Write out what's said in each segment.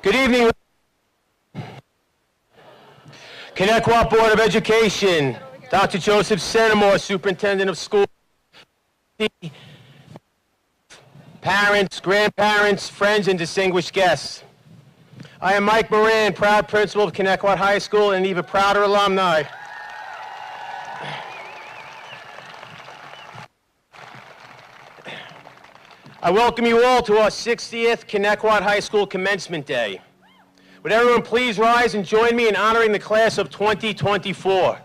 Good evening, Connetquot Board of Education, Dr. Joseph Senamore, Superintendent of Schools, parents, grandparents, friends, and distinguished guests. I am Mike Moran, proud principal of Connetquot High School and even prouder alumni. I welcome you all to our 60th Connetquot High School Commencement Day. Would everyone please rise and join me in honoring the class of 2024.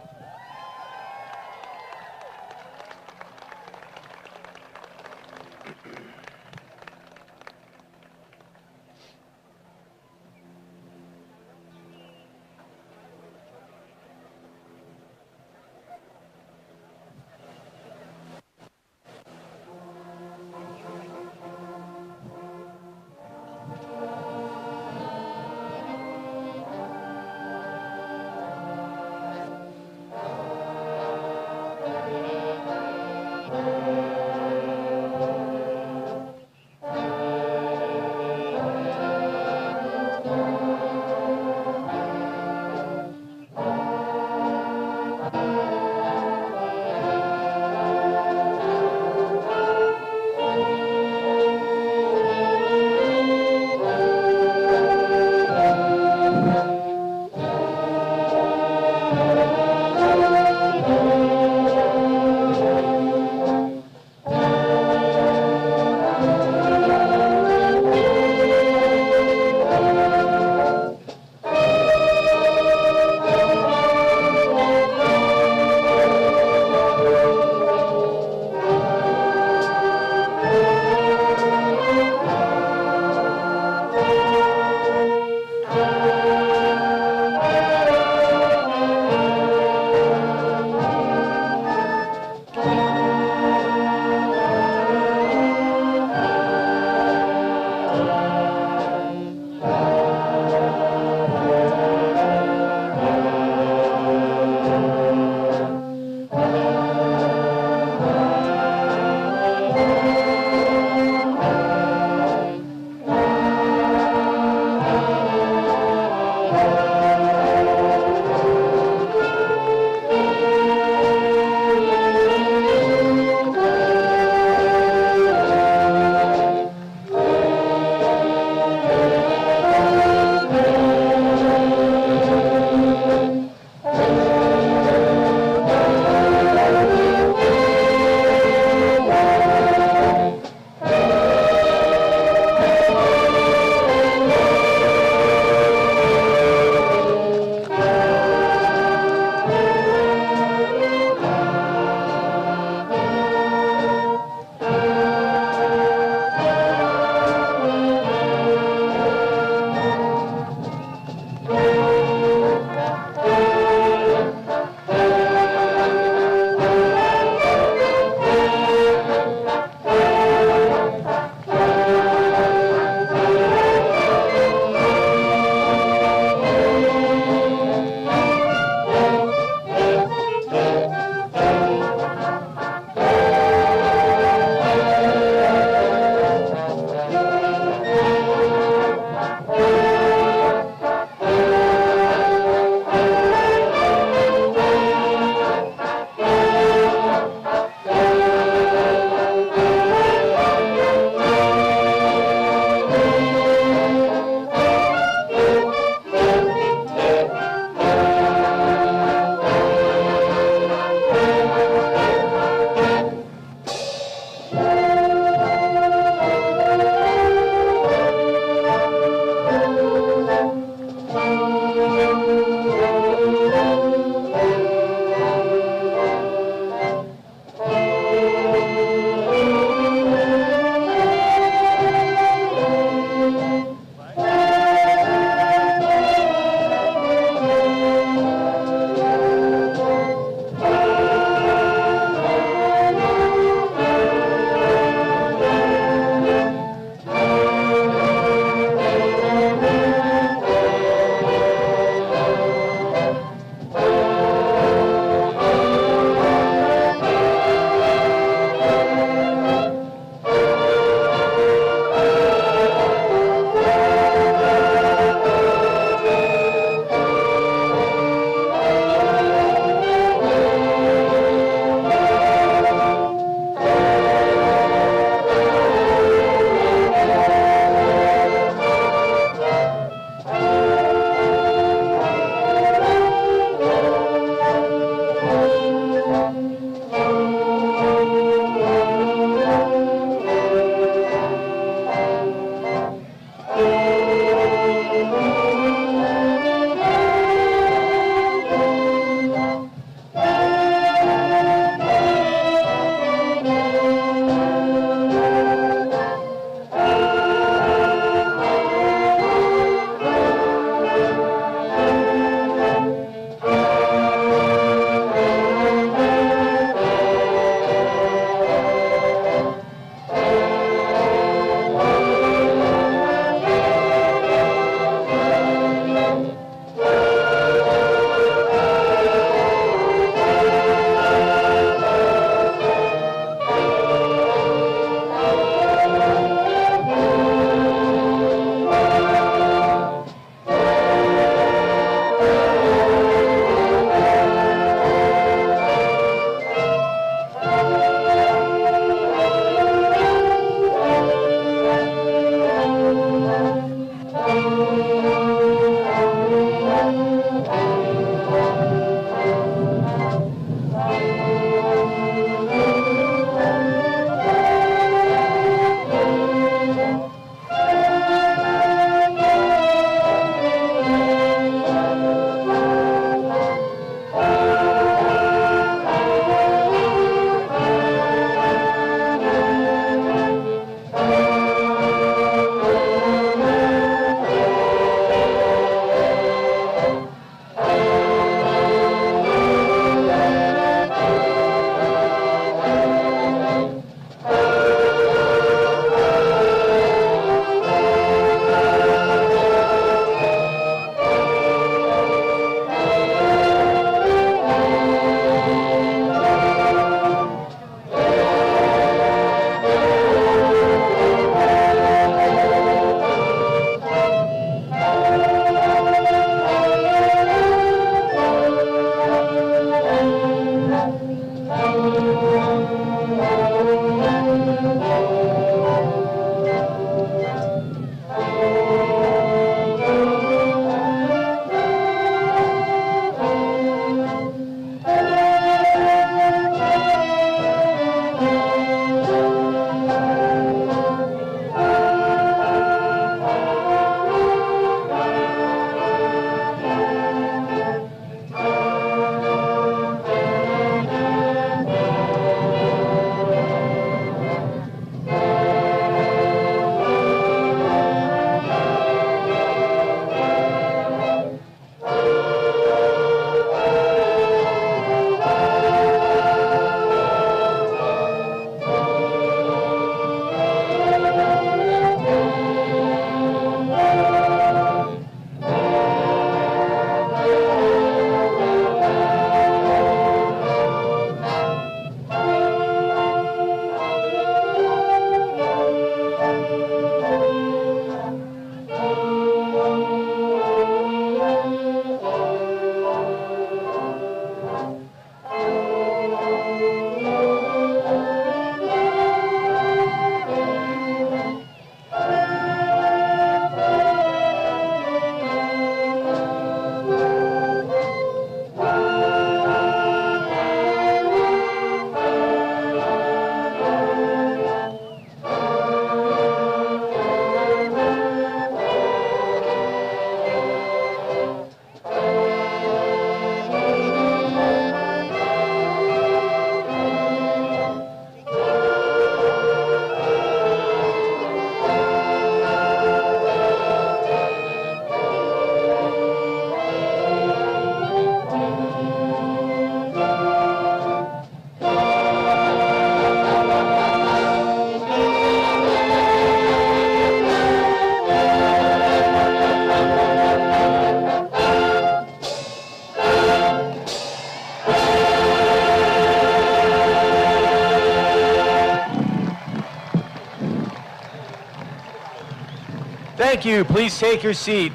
Thank you. Please take your seat.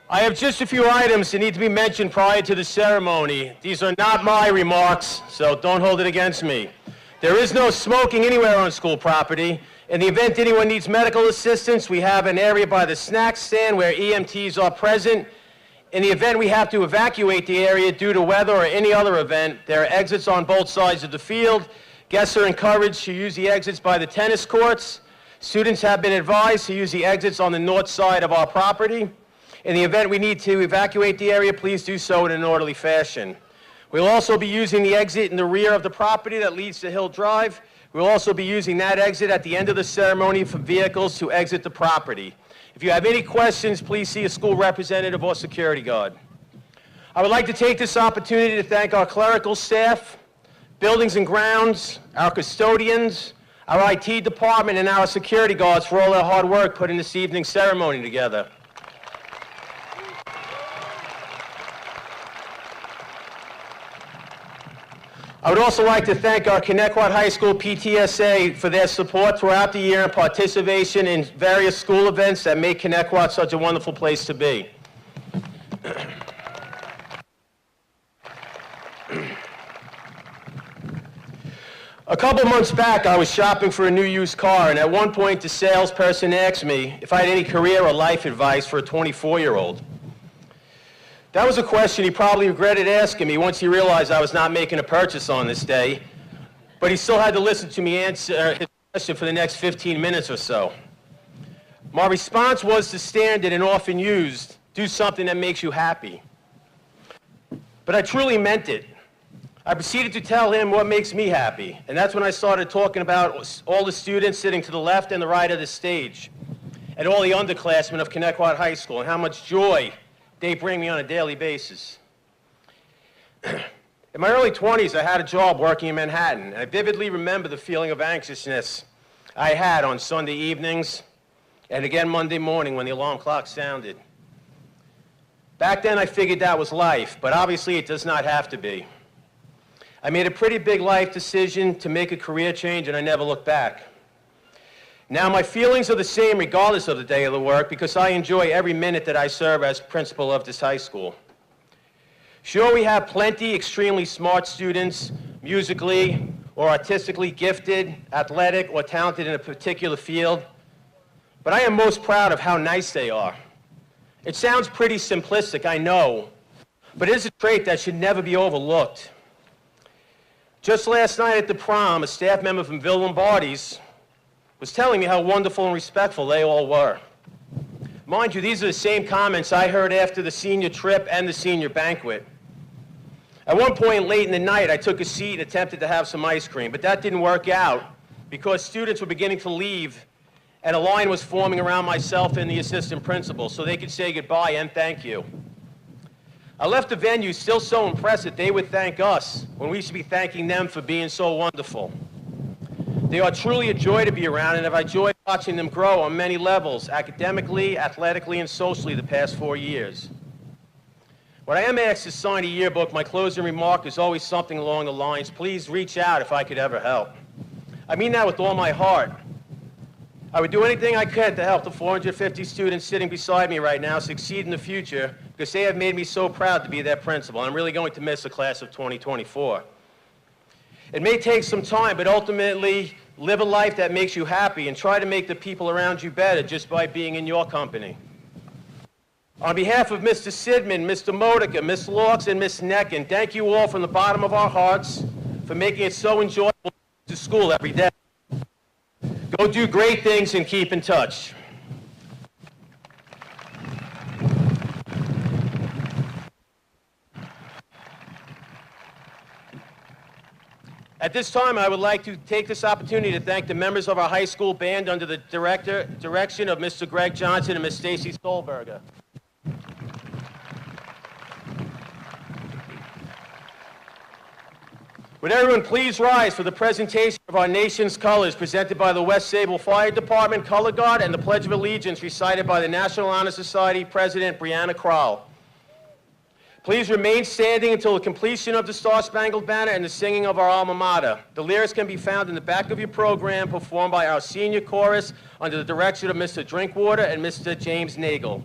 I have just a few items that need to be mentioned prior to the ceremony. These are not my remarks, so don't hold it against me. There is no smoking anywhere on school property. In the event anyone needs medical assistance, we have an area by the snack stand where EMTs are present. In the event we have to evacuate the area due to weather or any other event, there are exits on both sides of the field. Guests are encouraged to use the exits by the tennis courts. Students have been advised to use the exits on the north side of our property. In the event we need to evacuate the area, please do so in an orderly fashion. We'll also be using the exit in the rear of the property that leads to Hill Drive. We'll also be using that exit at the end of the ceremony for vehicles to exit the property. If you have any questions, please see a school representative or security guard. I would like to take this opportunity to thank our clerical staff, buildings and grounds, our custodians, our IT department, and our security guards for all their hard work putting this evening's ceremony together. I would also like to thank our Connetquot High School PTSA for their support throughout the year and participation in various school events that make Connetquot such a wonderful place to be. A couple months back, I was shopping for a new used car, and at one point, the salesperson asked me if I had any career or life advice for a 24-year-old. That was a question he probably regretted asking me once he realized I was not making a purchase on this day, but he still had to listen to me answer his question for the next 15 minutes or so. My response was the standard and often used, do something that makes you happy. But I truly meant it. I proceeded to tell him what makes me happy, and that's when I started talking about all the students sitting to the left and the right of the stage, and all the underclassmen of Connetquot High School, and how much joy they bring me on a daily basis. In my early 20s, I had a job working in Manhattan, and I vividly remember the feeling of anxiousness I had on Sunday evenings, and again Monday morning when the alarm clock sounded. Back then, I figured that was life, but obviously it does not have to be. I made a pretty big life decision to make a career change, and I never looked back. Now, my feelings are the same regardless of the day of the work because I enjoy every minute that I serve as principal of this high school. Sure, we have plenty extremely smart students, musically or artistically gifted, athletic, or talented in a particular field, but I am most proud of how nice they are. It sounds pretty simplistic, I know, but it is a trait that should never be overlooked. Just last night at the prom, a staff member from Bill Lombardi's was telling me how wonderful and respectful they all were. Mind you, these are the same comments I heard after the senior trip and the senior banquet. At one point late in the night, I took a seat and attempted to have some ice cream, but that didn't work out because students were beginning to leave and a line was forming around myself and the assistant principal so they could say goodbye and thank you. I left the venue still so impressed that they would thank us when we should be thanking them for being so wonderful. They are truly a joy to be around, and I've enjoyed watching them grow on many levels, academically, athletically, and socially the past 4 years. When I am asked to sign a yearbook, my closing remark is always something along the lines, please reach out if I could ever help. I mean that with all my heart. I would do anything I could to help the 450 students sitting beside me right now succeed in the future because they have made me so proud to be their principal. I'm really going to miss the class of 2024. It may take some time, but ultimately, live a life that makes you happy and try to make the people around you better just by being in your company. On behalf of Mr. Sidman, Mr. Modica, Ms. Laux, and Ms. Necken, thank you all from the bottom of our hearts for making it so enjoyable to school every day. Go do great things and keep in touch. At this time, I would like to take this opportunity to thank the members of our high school band under the direction of Mr. Greg Johnson and Ms. Stacy Stolberger. Would everyone please rise for the presentation of our nation's colors presented by the West Sable Fire Department Color Guard and the Pledge of Allegiance recited by the National Honor Society President Brianna Krall. Please remain standing until the completion of the Star-Spangled Banner and the singing of our alma mater. The lyrics can be found in the back of your program, performed by our senior chorus under the direction of Mr. Drinkwater and Mr. James Nagel.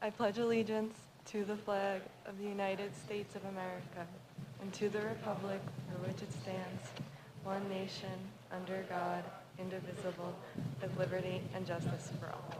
I pledge allegiance to the flag of the United States of America and to the republic for which it stands, one nation, under God, indivisible, with liberty and justice for all.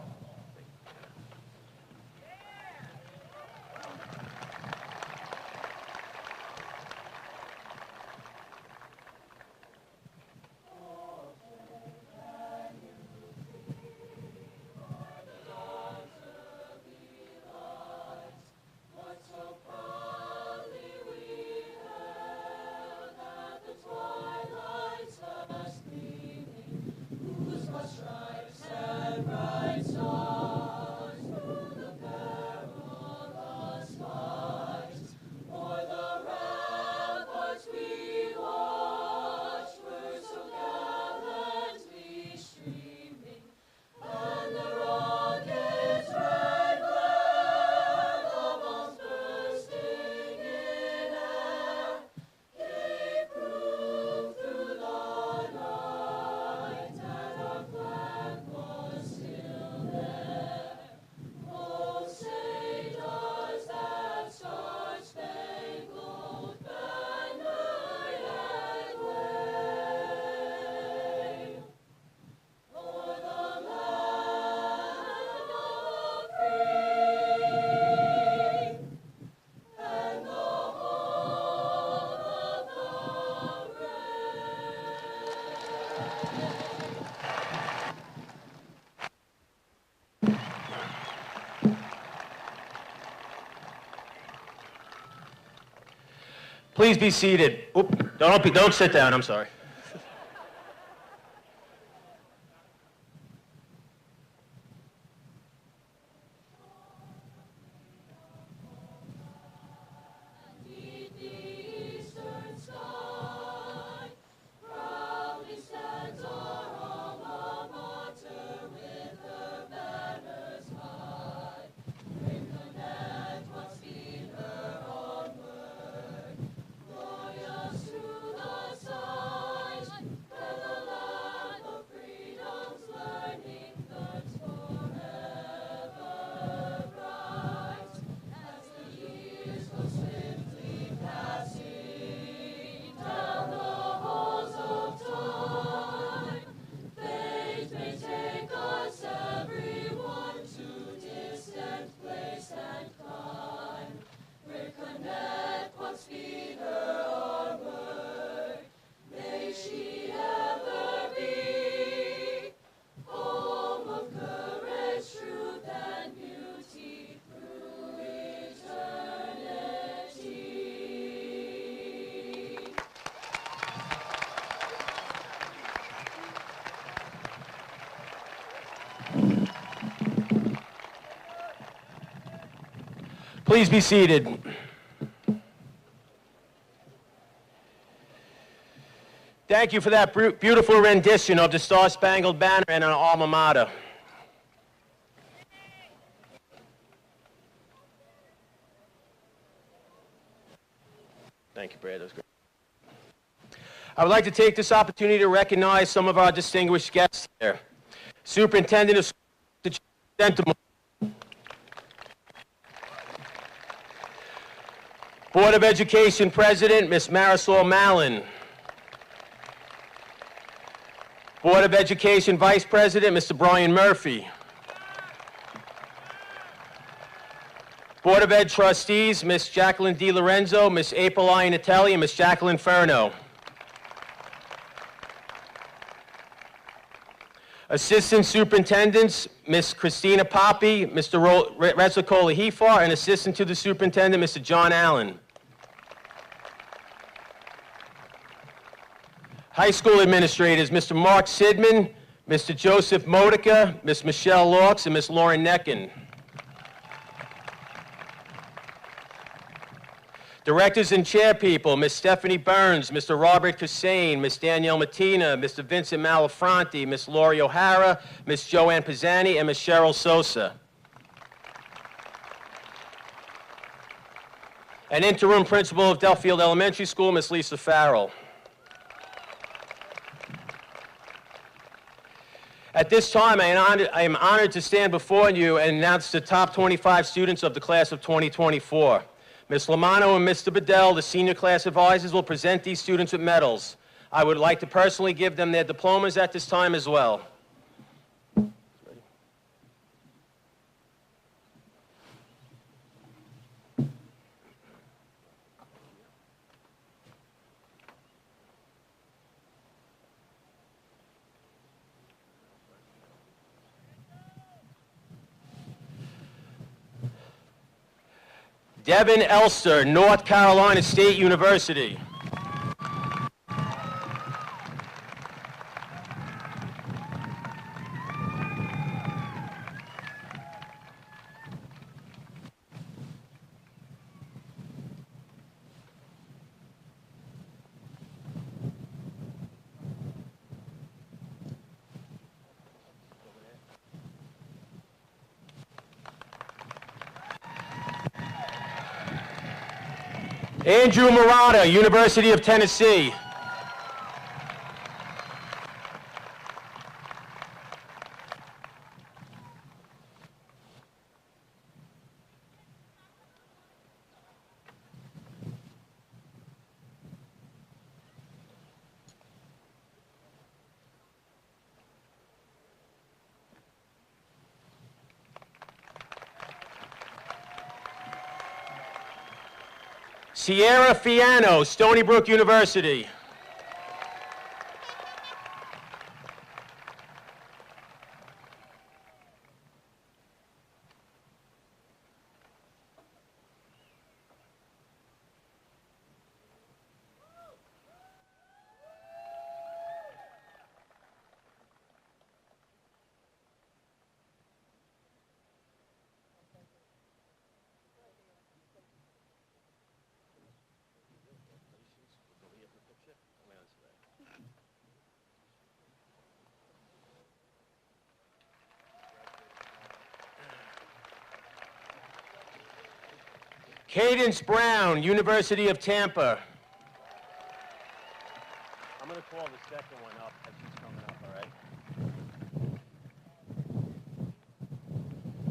Please be seated. Oop, don't sit down, I'm sorry. Please be seated. Thank you for that beautiful rendition of the Star-Spangled Banner and our alma mater. Thank you, Brad. That was great. I would like to take this opportunity to recognize some of our distinguished guests here. Superintendent of Schools, Board of Education President, Ms. Marisol Mallon. Board of Education Vice President, Mr. Brian Murphy. Board of Ed Trustees, Ms. Jacqueline DiLorenzo, Ms. April Iannatelli, and Ms. Jacqueline Ferno. Assistant Superintendents, Ms. Christina Poppy, Mr. Reza Kolahifar, and Assistant to the Superintendent, Mr. John Allen. High School Administrators, Mr. Mark Sidman, Mr. Joseph Modica, Ms. Michelle Laux, and Ms. Lauren Necken. Directors and Chairpeople, Ms. Stephanie Burns, Mr. Robert Cassane, Ms. Danielle Mattina, Mr. Vincent Malafronte, Ms. Laurie O'Hara, Ms. Joanne Pisani, and Ms. Cheryl Sosa. And Interim Principal of Duffield Elementary School, Ms. Lisa Farrell. At this time, I am honored to stand before you and announce the top 25 students of the class of 2024. Ms. Lamano and Mr. Bedell, the senior class advisors, will present these students with medals. I would like to personally give them their diplomas at this time as well. Devin Elster, North Carolina State University. Andrew Murata, University of Tennessee. Sierra Fiano, Stony Brook University. Cadence Brown, University of Tampa. I'm going to call the second one up as she's coming up, all right?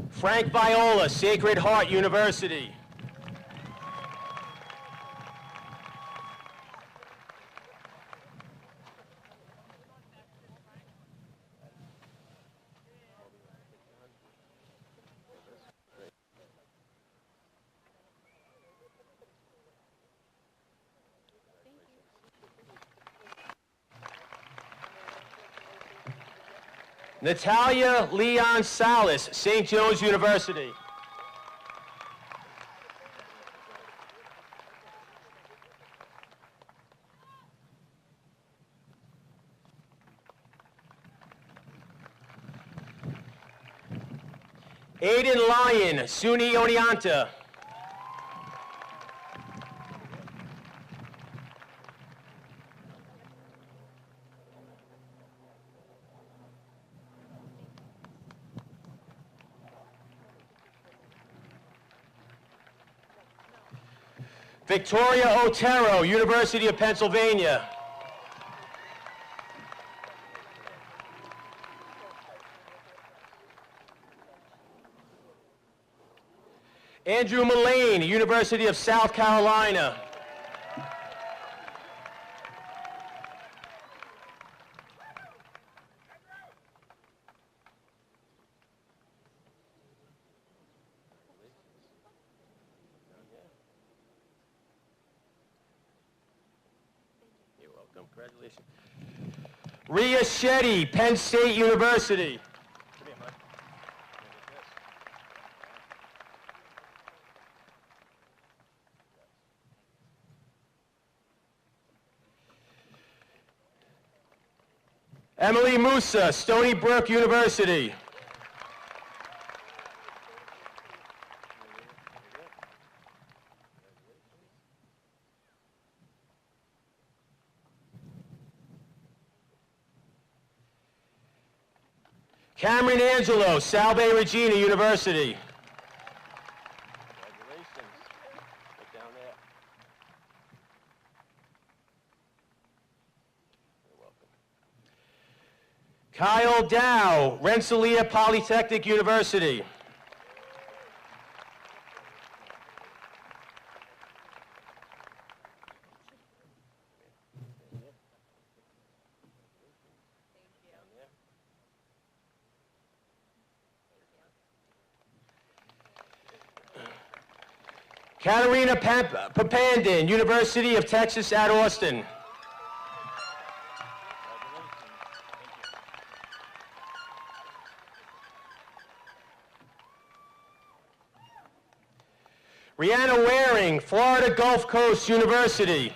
Frank Viola, Sacred Heart University. Natalia Leon Salas, St. Joe's University. Aiden Lyon, SUNY Oneonta. Victoria Otero, University of Pennsylvania. Andrew Mullane, University of South Carolina. welcome. Congratulations. Rhea Shetty, Penn State University. Come here, Mike. Emily Musa, Stony Brook University. Cameron Angelo, Salve Regina University. Congratulations. Look down there. You're welcome. Kyle Dow, Rensselaer Polytechnic University. Katarina Papandin, University of Texas at Austin. Rihanna Waring, Florida Gulf Coast University.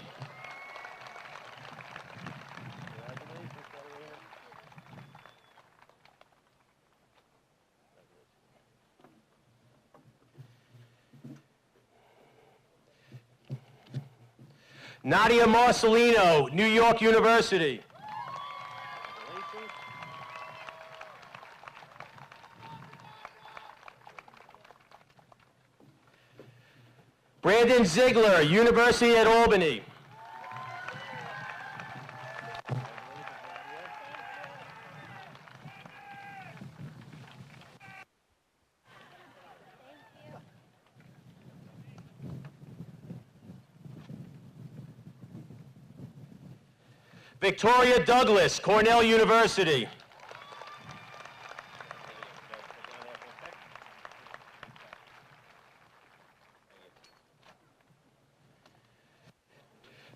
Nadia Marcelino, New York University. Brandon Ziegler, University at Albany. Victoria Douglas, Cornell University.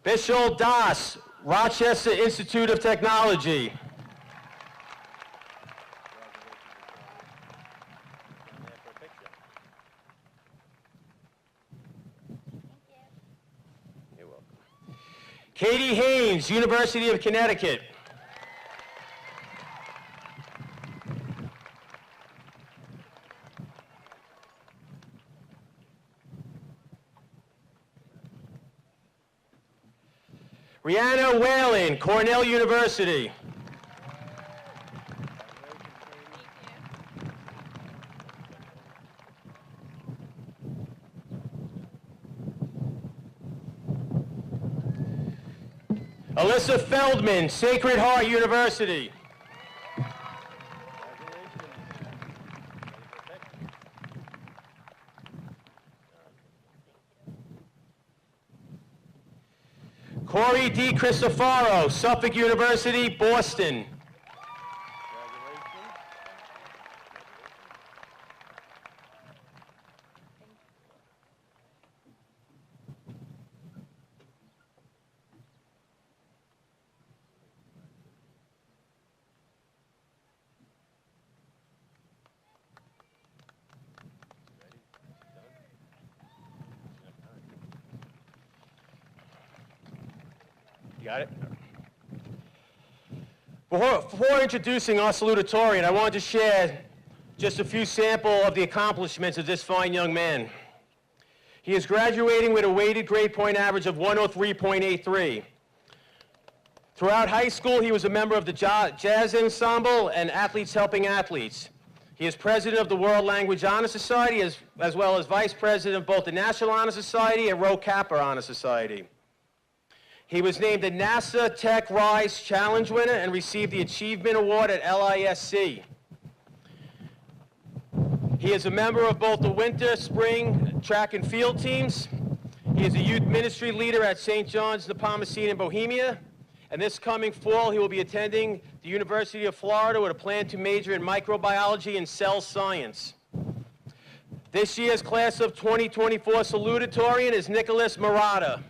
Bishal Das, Rochester Institute of Technology. You're welcome. Katie Haynes, University of Connecticut. Rihanna Whalen, Cornell University. Alyssa Feldman, Sacred Heart University. Corey D. Cristofaro, Suffolk University, Boston. Got it? Before introducing our salutatorian, I wanted to share just a few samples of the accomplishments of this fine young man. He is graduating with a weighted grade point average of 103.83. Throughout high school, he was a member of the Jazz Ensemble and Athletes Helping Athletes. He is president of the World Language Honor Society, as well as vice president of both the National Honor Society and Rho Kappa Honor Society. He was named the NASA Tech Rise Challenge winner and received the Achievement Award at LISC. He is a member of both the winter, spring track and field teams. He is a youth ministry leader at St. John's Nepomucene in Bohemia. And this coming fall, he will be attending the University of Florida with a plan to major in microbiology and cell science. This year's class of 2024 salutatorian is Nicholas Murata.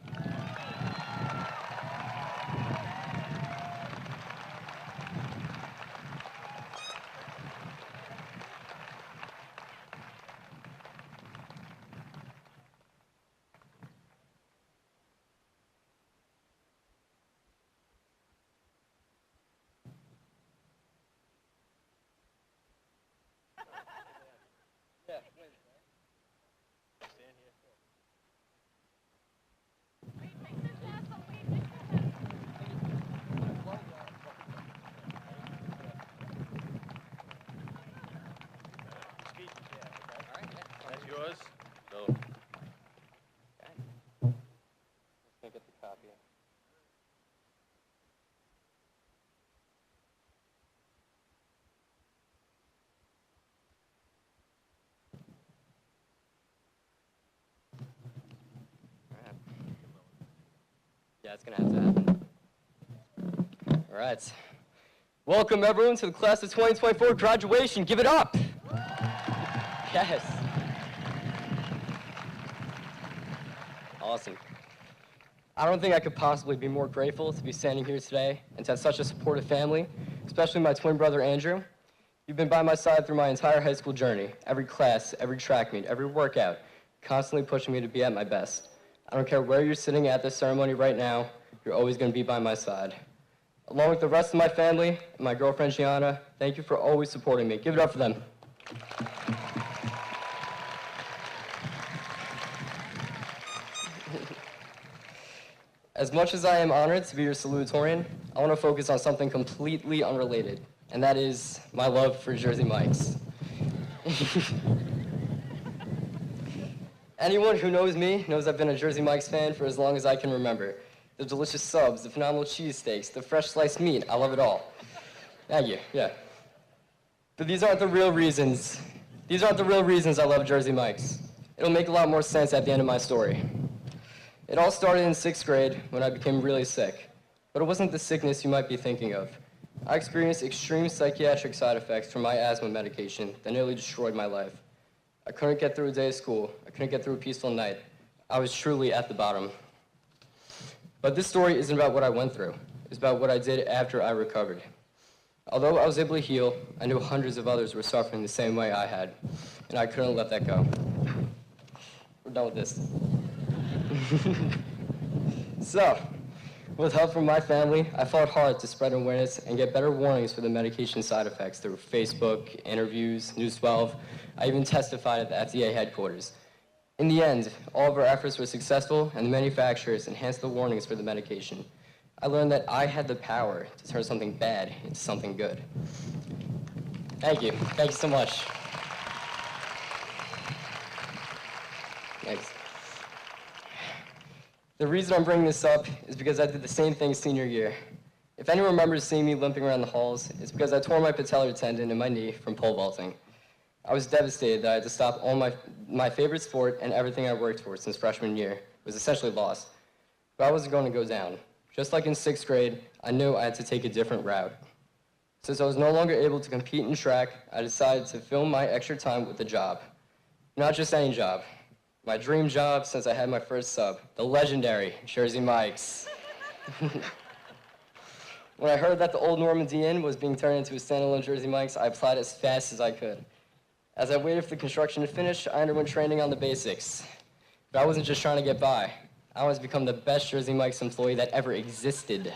Yeah, it's gonna have to happen. All right. Welcome everyone to the class of 2024 graduation. Give it up. Yes. Awesome. I don't think I could possibly be more grateful to be standing here today and to have such a supportive family, especially my twin brother Andrew. You've been by my side through my entire high school journey, every class, every track meet, every workout, constantly pushing me to be at my best. I don't care where you're sitting at this ceremony right now, you're always going to be by my side. Along with the rest of my family and my girlfriend Gianna, thank you for always supporting me. Give it up for them. As much as I am honored to be your salutatorian, I want to focus on something completely unrelated, and that is my love for Jersey Mike's. Anyone who knows me knows I've been a Jersey Mike's fan for as long as I can remember. The delicious subs, the phenomenal cheesesteaks, the fresh sliced meat, I love it all. Thank you, yeah. But these aren't the real reasons. These aren't the real reasons I love Jersey Mike's. It'll make a lot more sense at the end of my story. It all started in 6th grade when I became really sick. But it wasn't the sickness you might be thinking of. I experienced extreme psychiatric side effects from my asthma medication that nearly destroyed my life. I couldn't get through a day of school. I couldn't get through a peaceful night. I was truly at the bottom. But this story isn't about what I went through. It's about what I did after I recovered. Although I was able to heal, I knew hundreds of others were suffering the same way I had, and I couldn't let that go. We're done with this. So, with help from my family, I fought hard to spread awareness and get better warnings for the medication side effects through Facebook, interviews, News 12. I even testified at the FDA headquarters. In the end, all of our efforts were successful, and the manufacturers enhanced the warnings for the medication. I learned that I had the power to turn something bad into something good. Thank you. Thank you so much. Thanks. The reason I'm bringing this up is because I did the same thing senior year. If anyone remembers seeing me limping around the halls, it's because I tore my patellar tendon in my knee from pole vaulting. I was devastated that I had to stop all my favorite sport, and everything I worked for since freshman year was essentially lost. But I wasn't going to go down. Just like in 6th grade, I knew I had to take a different route. Since I was no longer able to compete in track, I decided to fill my extra time with a job. Not just any job. My dream job since I had my first sub, the legendary Jersey Mike's. When I heard that the old Normandy Inn was being turned into a standalone Jersey Mike's, I applied as fast as I could. As I waited for the construction to finish, I underwent training on the basics. But I wasn't just trying to get by. I wanted to become the best Jersey Mike's employee that ever existed.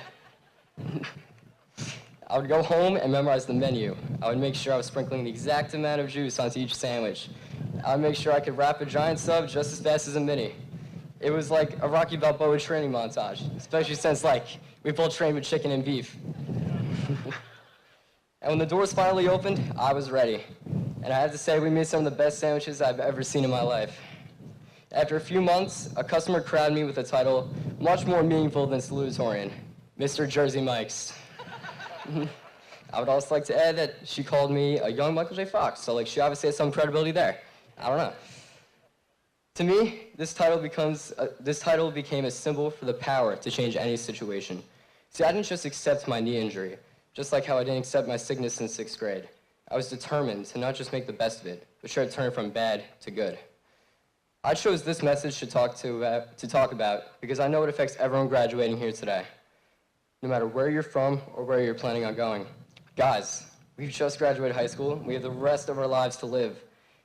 I would go home and memorize the menu. I would make sure I was sprinkling the exact amount of juice onto each sandwich. I would make sure I could wrap a giant sub just as fast as a mini. It was like a Rocky Balboa training montage, especially since, we both trained with chicken and beef. And when the doors finally opened, I was ready. And I have to say, we made some of the best sandwiches I've ever seen in my life. After a few months, a customer crowned me with a title much more meaningful than salutatorian, Mr. Jersey Mike's. I would also like to add that she called me a young Michael J. Fox, so she obviously has some credibility there. I don't know. To me, this title became a symbol for the power to change any situation. See, I didn't just accept my knee injury, just like how I didn't accept my sickness in 6th grade. I was determined to not just make the best of it, but try to turn it from bad to good. I chose this message to talk about because I know it affects everyone graduating here today, no matter where you're from or where you're planning on going. Guys, we've just graduated high school, and we have the rest of our lives to live.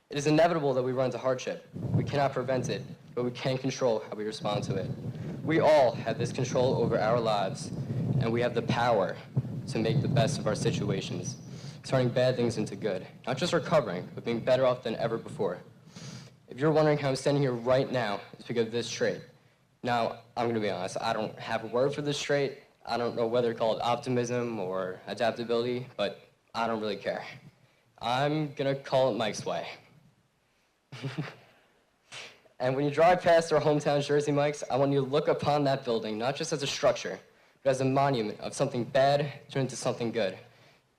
It is inevitable that we run into hardship. We cannot prevent it, but we can control how we respond to it. We all have this control over our lives, and we have the power to make the best of our situations, turning bad things into good. Not just recovering, but being better off than ever before. If you're wondering how I'm standing here right now, it's because of this trait. Now, I'm going to be honest, I don't have a word for this trait. I don't know whether to call it optimism or adaptability, but I don't really care. I'm going to call it Mike's way. And when you drive past our hometown Jersey Mike's, I want you to look upon that building, not just as a structure, but as a monument of something bad turned into something good.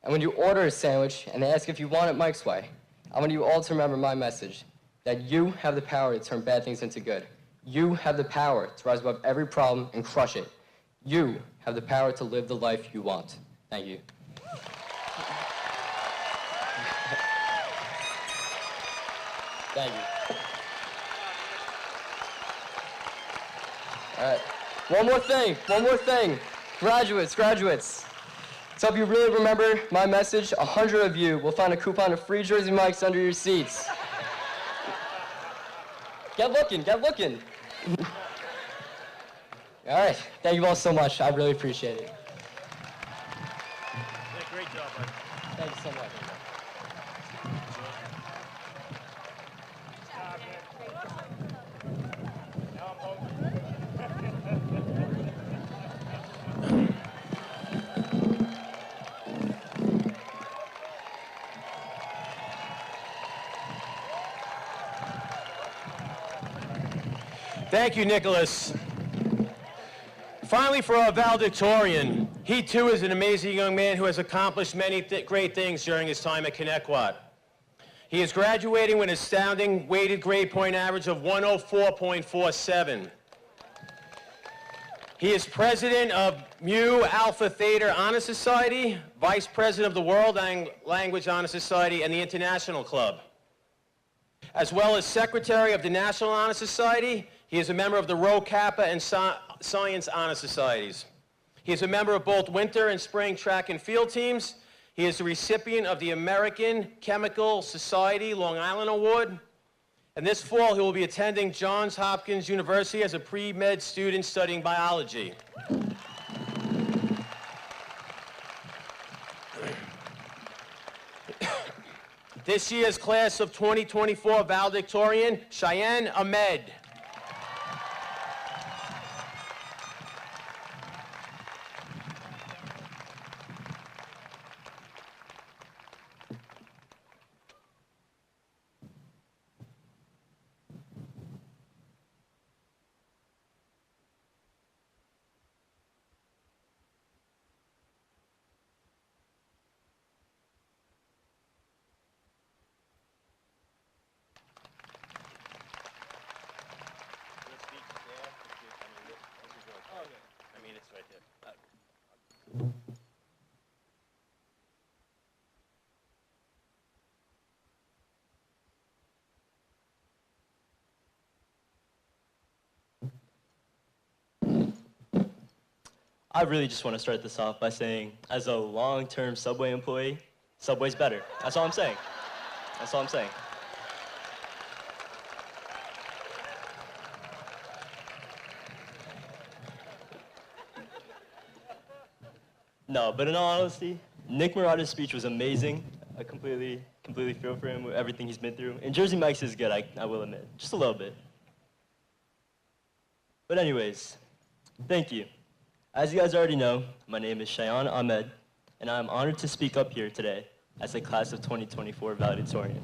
And when you order a sandwich and they ask if you want it Mike's way, I want you all to remember my message, that you have the power to turn bad things into good. You have the power to rise above every problem and crush it. You have the power to live the life you want. Thank you. Thank you. All right. One more thing. Graduates. To help you really remember my message, 100 of you will find a coupon of free Jersey Mike's under your seats. Get looking. All right. Thank you all so much. I really appreciate it. Yeah, great job, bud. Thank you so much. Thank you, Nicholas. Finally, for our valedictorian, he too is an amazing young man who has accomplished many great things during his time at Connetquot. He is graduating with an astounding weighted grade point average of 104.47. He is president of Mu Alpha Theta Honor Society, vice president of the World Language Honor Society and the International Club. As well as secretary of the National Honor Society, he is a member of the Rho Kappa and Science Honor Societies. He is a member of both winter and spring track and field teams. He is the recipient of the American Chemical Society Long Island Award. And this fall, he will be attending Johns Hopkins University as a pre-med student studying biology. This year's class of 2024 valedictorian, Cheyenne Ahmed. I really just want to start this off by saying, as a long-term Subway employee, Subway's better. That's all I'm saying. No, but in all honesty, Nick Murata's speech was amazing. I completely feel for him with everything he's been through. And Jersey Mike's is good, I will admit. Just a little bit. But anyways, thank you. As you guys already know, my name is Cheyenne Ahmed, and I'm honored to speak up here today as the class of 2024 valedictorian.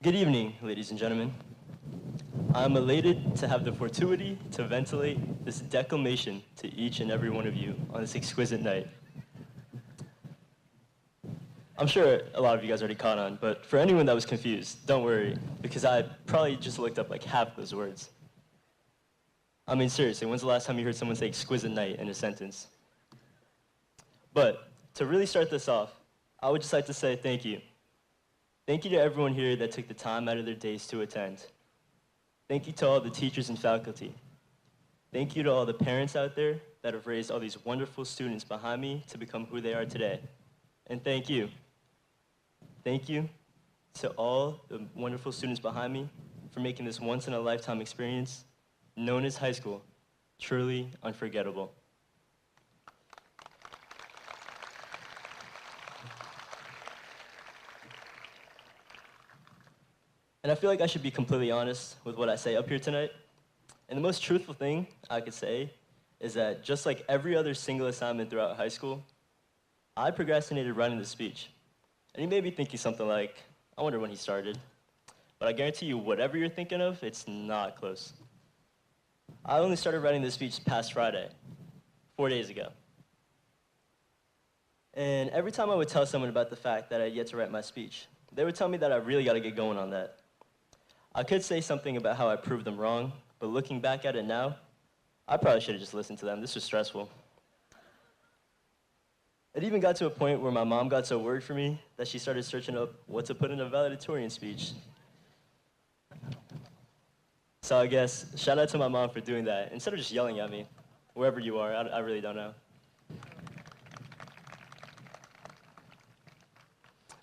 Good evening, ladies and gentlemen. I'm elated to have the fortuity to ventilate this declamation to each and every one of you on this exquisite night. I'm sure a lot of you guys already caught on, but for anyone that was confused, don't worry, because I probably just looked up like half those words. I mean, seriously, when's the last time you heard someone say exquisite night in a sentence? But to really start this off, I would just like to say thank you. Thank you to everyone here that took the time out of their days to attend. Thank you to all the teachers and faculty. Thank you to all the parents out there that have raised all these wonderful students behind me to become who they are today. And thank you. Thank you to all the wonderful students behind me for making this once-in-a-lifetime experience known as high school truly unforgettable. And I feel like I should be completely honest with what I say up here tonight. And the most truthful thing I could say is that just like every other single assignment throughout high school, I procrastinated writing the speech. And you may be thinking something like, I wonder when he started. But I guarantee you, whatever you're thinking of, it's not close. I only started writing this speech past Friday, 4 days ago. And every time I would tell someone about the fact that I had yet to write my speech, they would tell me that I really got to get going on that. I could say something about how I proved them wrong, but looking back at it now, I probably should have just listened to them. This was stressful. It even got to a point where my mom got so worried for me that she started searching up what to put in a valedictorian speech. So I guess, shout out to my mom for doing that, instead of just yelling at me, wherever you are, I really don't know.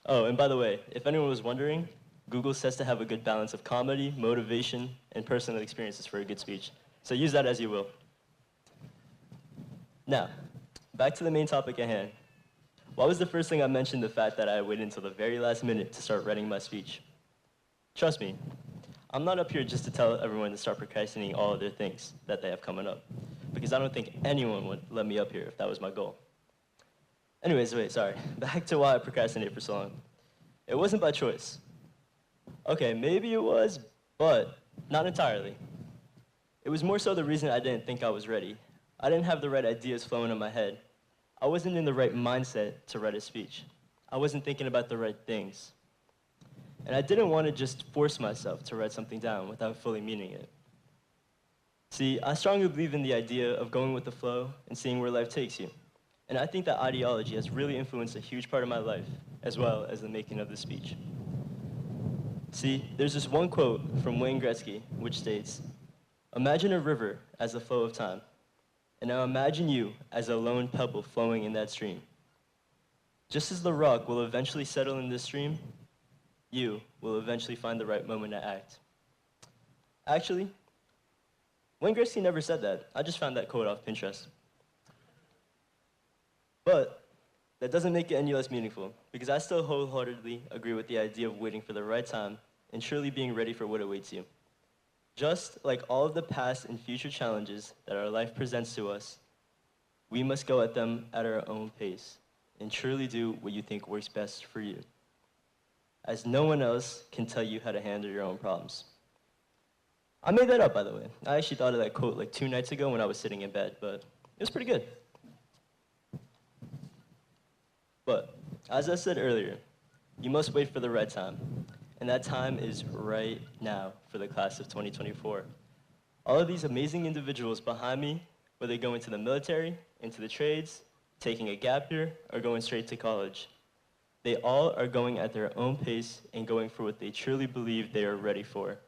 Oh, and by the way, if anyone was wondering, Google says to have a good balance of comedy, motivation, and personal experiences for a good speech. So use that as you will. Now, back to the main topic at hand. Why was the first thing I mentioned the fact that I waited until the very last minute to start writing my speech? Trust me, I'm not up here just to tell everyone to start procrastinating all of their things that they have coming up, because I don't think anyone would let me up here if that was my goal. Anyways, sorry. Back to why I procrastinated for so long. It wasn't by choice. Okay, maybe it was, but not entirely. It was more so the reason I didn't think I was ready. I didn't have the right ideas flowing in my head. I wasn't in the right mindset to write a speech. I wasn't thinking about the right things. And I didn't want to just force myself to write something down without fully meaning it. See, I strongly believe in the idea of going with the flow and seeing where life takes you. And I think that ideology has really influenced a huge part of my life, as well as the making of the speech. See, there's this one quote from Wayne Gretzky, which states, "Imagine a river as the flow of time, and now imagine you as a lone pebble flowing in that stream. Just as the rock will eventually settle in this stream, you will eventually find the right moment to act." Actually, Wayne Gretzky never said that. I just found that quote off Pinterest. But that doesn't make it any less meaningful, because I still wholeheartedly agree with the idea of waiting for the right time and truly being ready for what awaits you. Just like all of the past and future challenges that our life presents to us, we must go at them at our own pace and truly do what you think works best for you, as no one else can tell you how to handle your own problems. I made that up, by the way. I actually thought of that quote like 2 nights ago when I was sitting in bed, but it was pretty good. But, as I said earlier, you must wait for the right time. And that time is right now for the class of 2024. All of these amazing individuals behind me, whether going to the military, into the trades, taking a gap year, or going straight to college, they all are going at their own pace and going for what they truly believe they are ready for.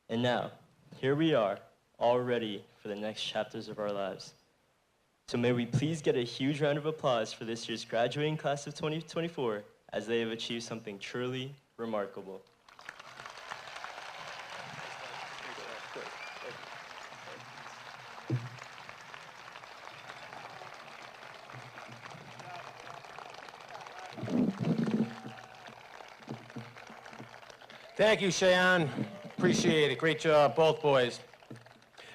And now, here we are, all ready for the next chapters of our lives. So may we please get a huge round of applause for this year's graduating class of 2024 as they have achieved something truly remarkable. Thank you, Cheyenne. Appreciate it. Great job, both boys.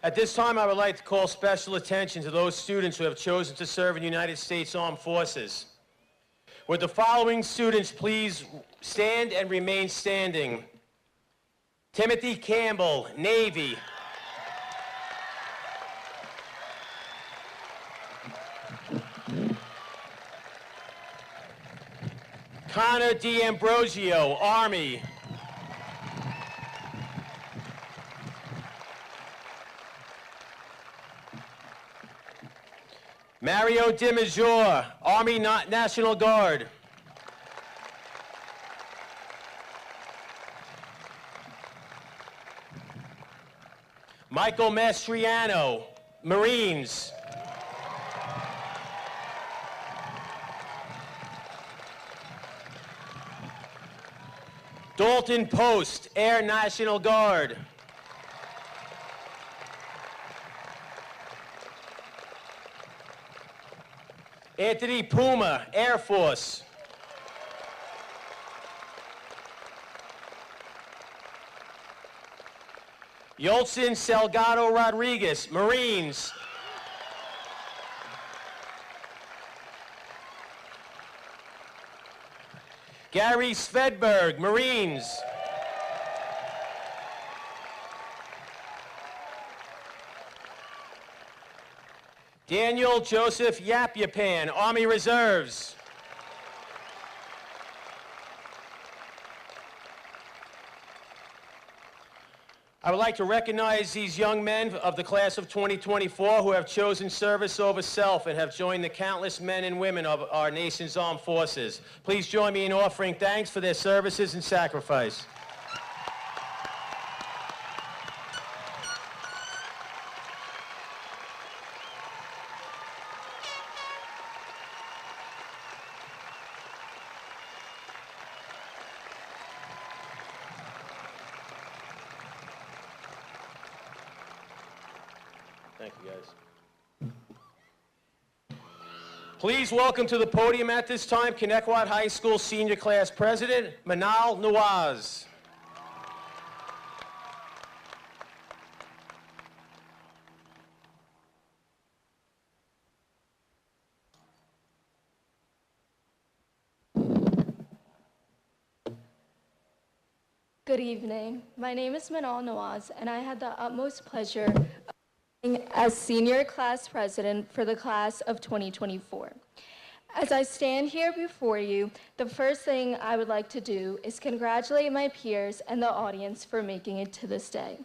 At this time, I would like to call special attention to those students who have chosen to serve in the United States Armed Forces. Would the following students please stand and remain standing? Timothy Campbell, Navy. Connor D'Ambrosio, Army. Mario DiMajor, Army National Guard. Michael Mastriano, Marines. Dalton Post, Air National Guard. Anthony Puma, Air Force. Yoltsin Salgado Rodriguez, Marines. Gary Svedberg, Marines. Daniel Joseph Yapyapan, Army Reserves. I would like to recognize these young men of the class of 2024 who have chosen service over self and have joined the countless men and women of our nation's armed forces. Please join me in offering thanks for their services and sacrifice. Thank you, guys. Please welcome to the podium at this time Connetquot High School Senior Class President, Manal Nawaz. Good evening. My name is Manal Nawaz, and I had the utmost pleasure of serving as Senior Class President for the class of 2024. As I stand here before you, the first thing I would like to do is congratulate my peers and the audience for making it to this day.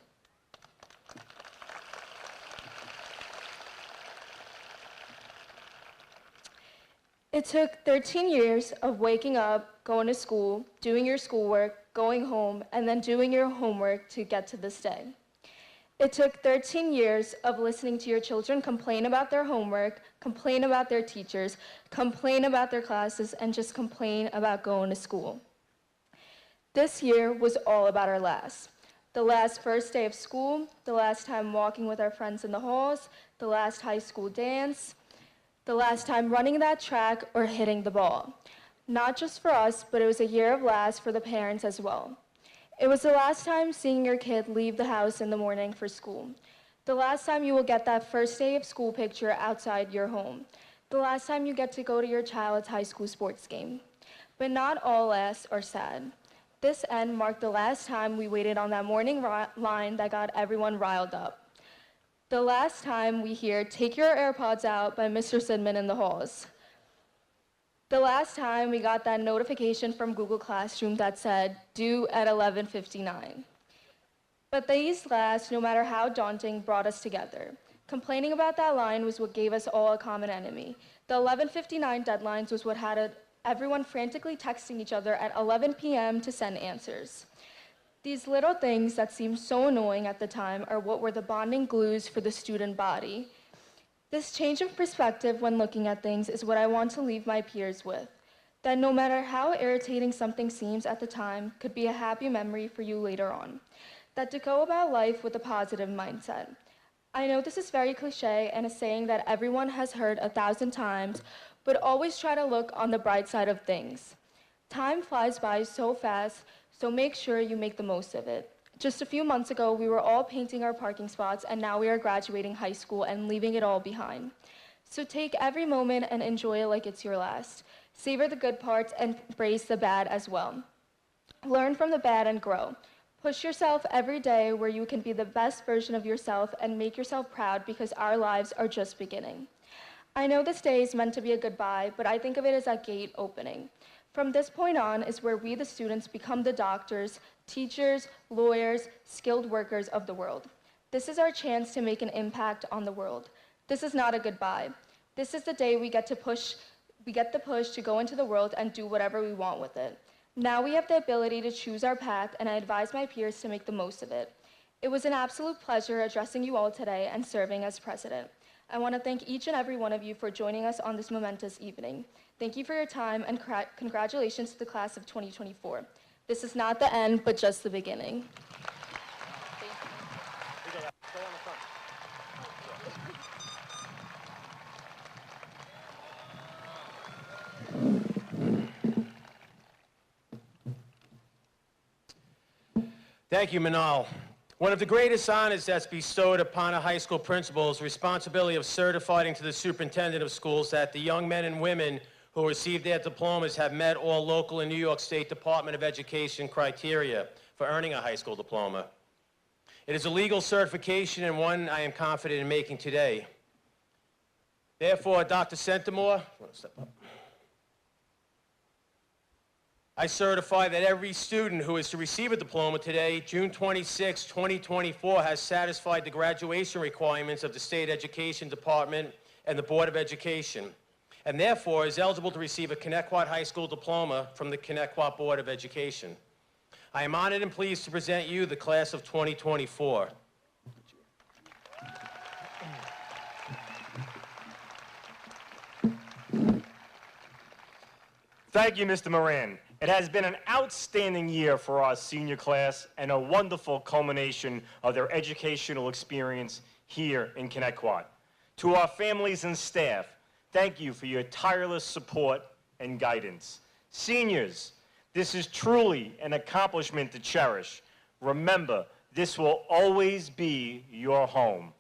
It took 13 years of waking up, going to school, doing your schoolwork, going home, and then doing your homework to get to this day. It took 13 years of listening to your children complain about their homework, complain about their teachers, complain about their classes, and just complain about going to school. This year was all about our last. The last first day of school, the last time walking with our friends in the halls, the last high school dance, the last time running that track or hitting the ball. Not just for us, but it was a year of last for the parents as well. It was the last time seeing your kid leave the house in the morning for school. The last time you will get that first day of school picture outside your home. The last time you get to go to your child's high school sports game. But not all lasts are sad. This end marked the last time we waited on that morning line that got everyone riled up. The last time we hear, "Take your AirPods out" by Mr. Sidman in the halls. The last time we got that notification from Google Classroom that said, "Due at 11:59. But these last, no matter how daunting, brought us together. Complaining about that line was what gave us all a common enemy. The 11:59 deadlines was what had everyone frantically texting each other at 11 p.m. to send answers. These little things that seemed so annoying at the time are what were the bonding glues for the student body. This change of perspective when looking at things is what I want to leave my peers with. That no matter how irritating something seems at the time could be a happy memory for you later on. That to go about life with a positive mindset. I know this is very cliche and a saying that everyone has heard 1,000 times, but always try to look on the bright side of things. Time flies by so fast, so make sure you make the most of it. Just a few months ago, we were all painting our parking spots, and now we are graduating high school and leaving it all behind. So take every moment and enjoy it like it's your last. Savor the good parts and embrace the bad as well. Learn from the bad and grow. Push yourself every day where you can be the best version of yourself and make yourself proud because our lives are just beginning. I know this day is meant to be a goodbye, but I think of it as a gate opening. From this point on is where we, the students, become the doctors, teachers, lawyers, skilled workers of the world. This is our chance to make an impact on the world. This is not a goodbye. This is the day we get the push to go into the world and do whatever we want with it. Now we have the ability to choose our path, and I advise my peers to make the most of it. It was an absolute pleasure addressing you all today and serving as president. I want to thank each and every one of you for joining us on this momentous evening. Thank you for your time, and congratulations to the class of 2024. This is not the end, but just the beginning. Thank you, Manal. One of the greatest honors that's bestowed upon a high school principal is the responsibility of certifying to the superintendent of schools that the young men and women who receive their diplomas have met all local and New York State Department of Education criteria for earning a high school diploma. It is a legal certification and one I am confident in making today. Therefore, Dr. Centimore, step up. I certify that every student who is to receive a diploma today, June 26, 2024, has satisfied the graduation requirements of the State Education Department and the Board of Education, and therefore is eligible to receive a Connetquot High School diploma from the Connetquot Board of Education. I am honored and pleased to present you the class of 2024. Thank you, Mr. Moran. It has been an outstanding year for our senior class and a wonderful culmination of their educational experience here in Connetquot. To our families and staff, thank you for your tireless support and guidance. Seniors, this is truly an accomplishment to cherish. Remember, this will always be your home.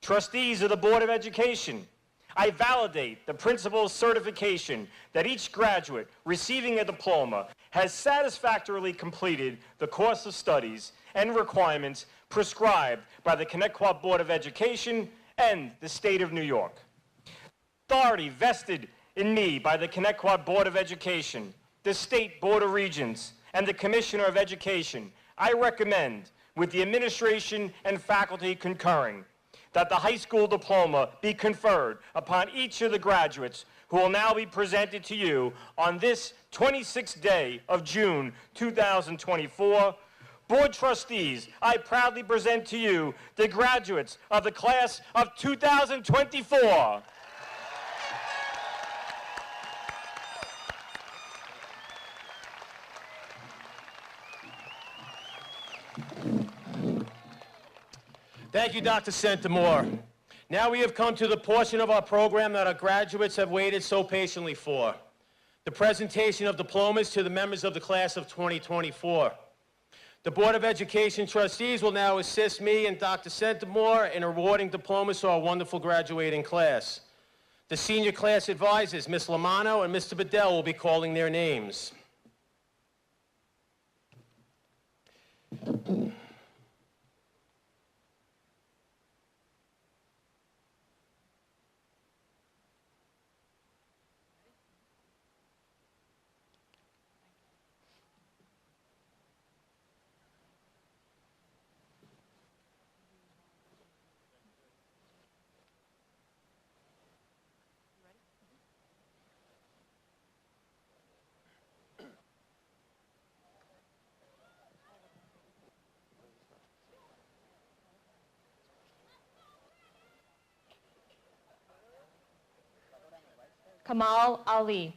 Trustees of the Board of Education, I validate the principal's certification that each graduate receiving a diploma has satisfactorily completed the course of studies and requirements prescribed by the Connetquot Board of Education and the State of New York. Authority vested in me by the Connetquot Board of Education, the State Board of Regents, and the Commissioner of Education, I recommend, with the administration and faculty concurring, that the high school diploma be conferred upon each of the graduates who will now be presented to you on this 26th day of June 2024. Board trustees, I proudly present to you the graduates of the class of 2024. Thank you, Dr. Centimore. Now we have come to the portion of our program that our graduates have waited so patiently for, the presentation of diplomas to the members of the class of 2024. The Board of Education trustees will now assist me and Dr. Centimore in awarding diplomas to our wonderful graduating class. The senior class advisors, Ms. Lamano and Mr. Bedell, will be calling their names. Kamal Ali.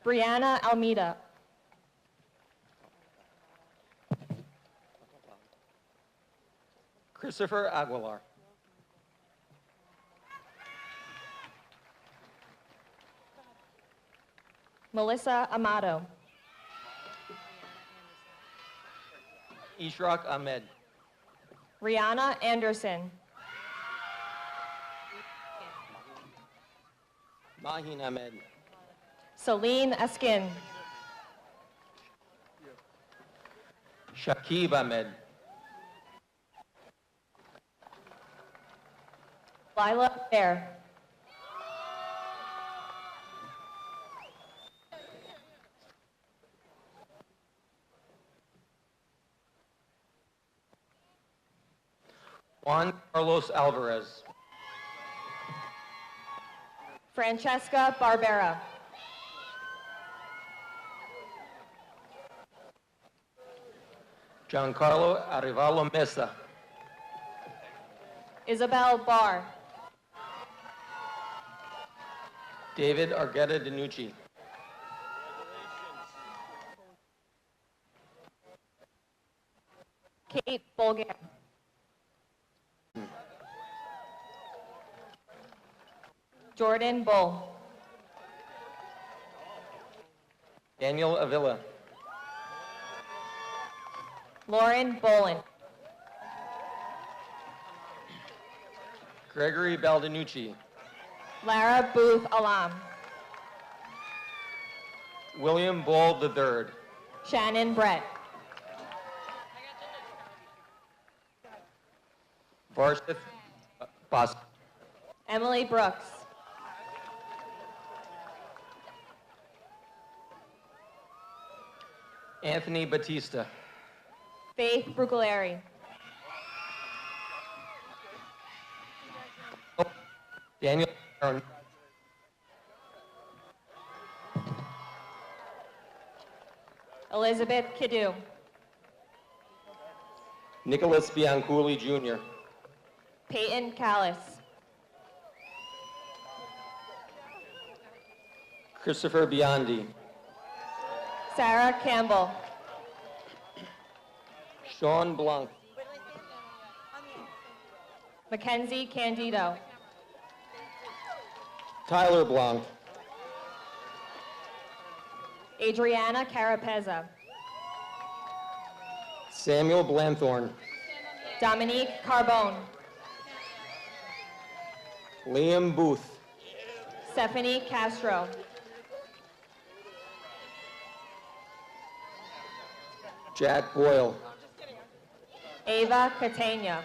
Brianna Almeida. Christopher Aguilar. Melissa Amato. Ishraq Ahmed. Rihanna Anderson. Mahin Ahmed. Celine Eskin. Shakib Ahmed. Lila Bear. Juan Carlos Alvarez. Francesca Barbera. Giancarlo Arevalo Mesa. Isabel Barr. David Argueta Danucci. Kate Bolger. Jordan Bull. Daniel Avila. Lauren Bolin. Gregory Baldinucci. Lara Booth Alam. William Bull III. Shannon Brett. Varshith Bas. Emily Brooks. Anthony Batista. Faith Brugaleri. Daniel Aaron. Elizabeth Kidu. Nicholas Bianculli Jr. Peyton Callis. Christopher Biondi. Sarah Campbell. Sean Blanc. Mackenzie Candido. Tyler Blanc. Adriana Carapeza. Samuel Blanthorn. Dominique Carbone. Liam Booth. Stephanie Castro. Jack Boyle. Ava Catania.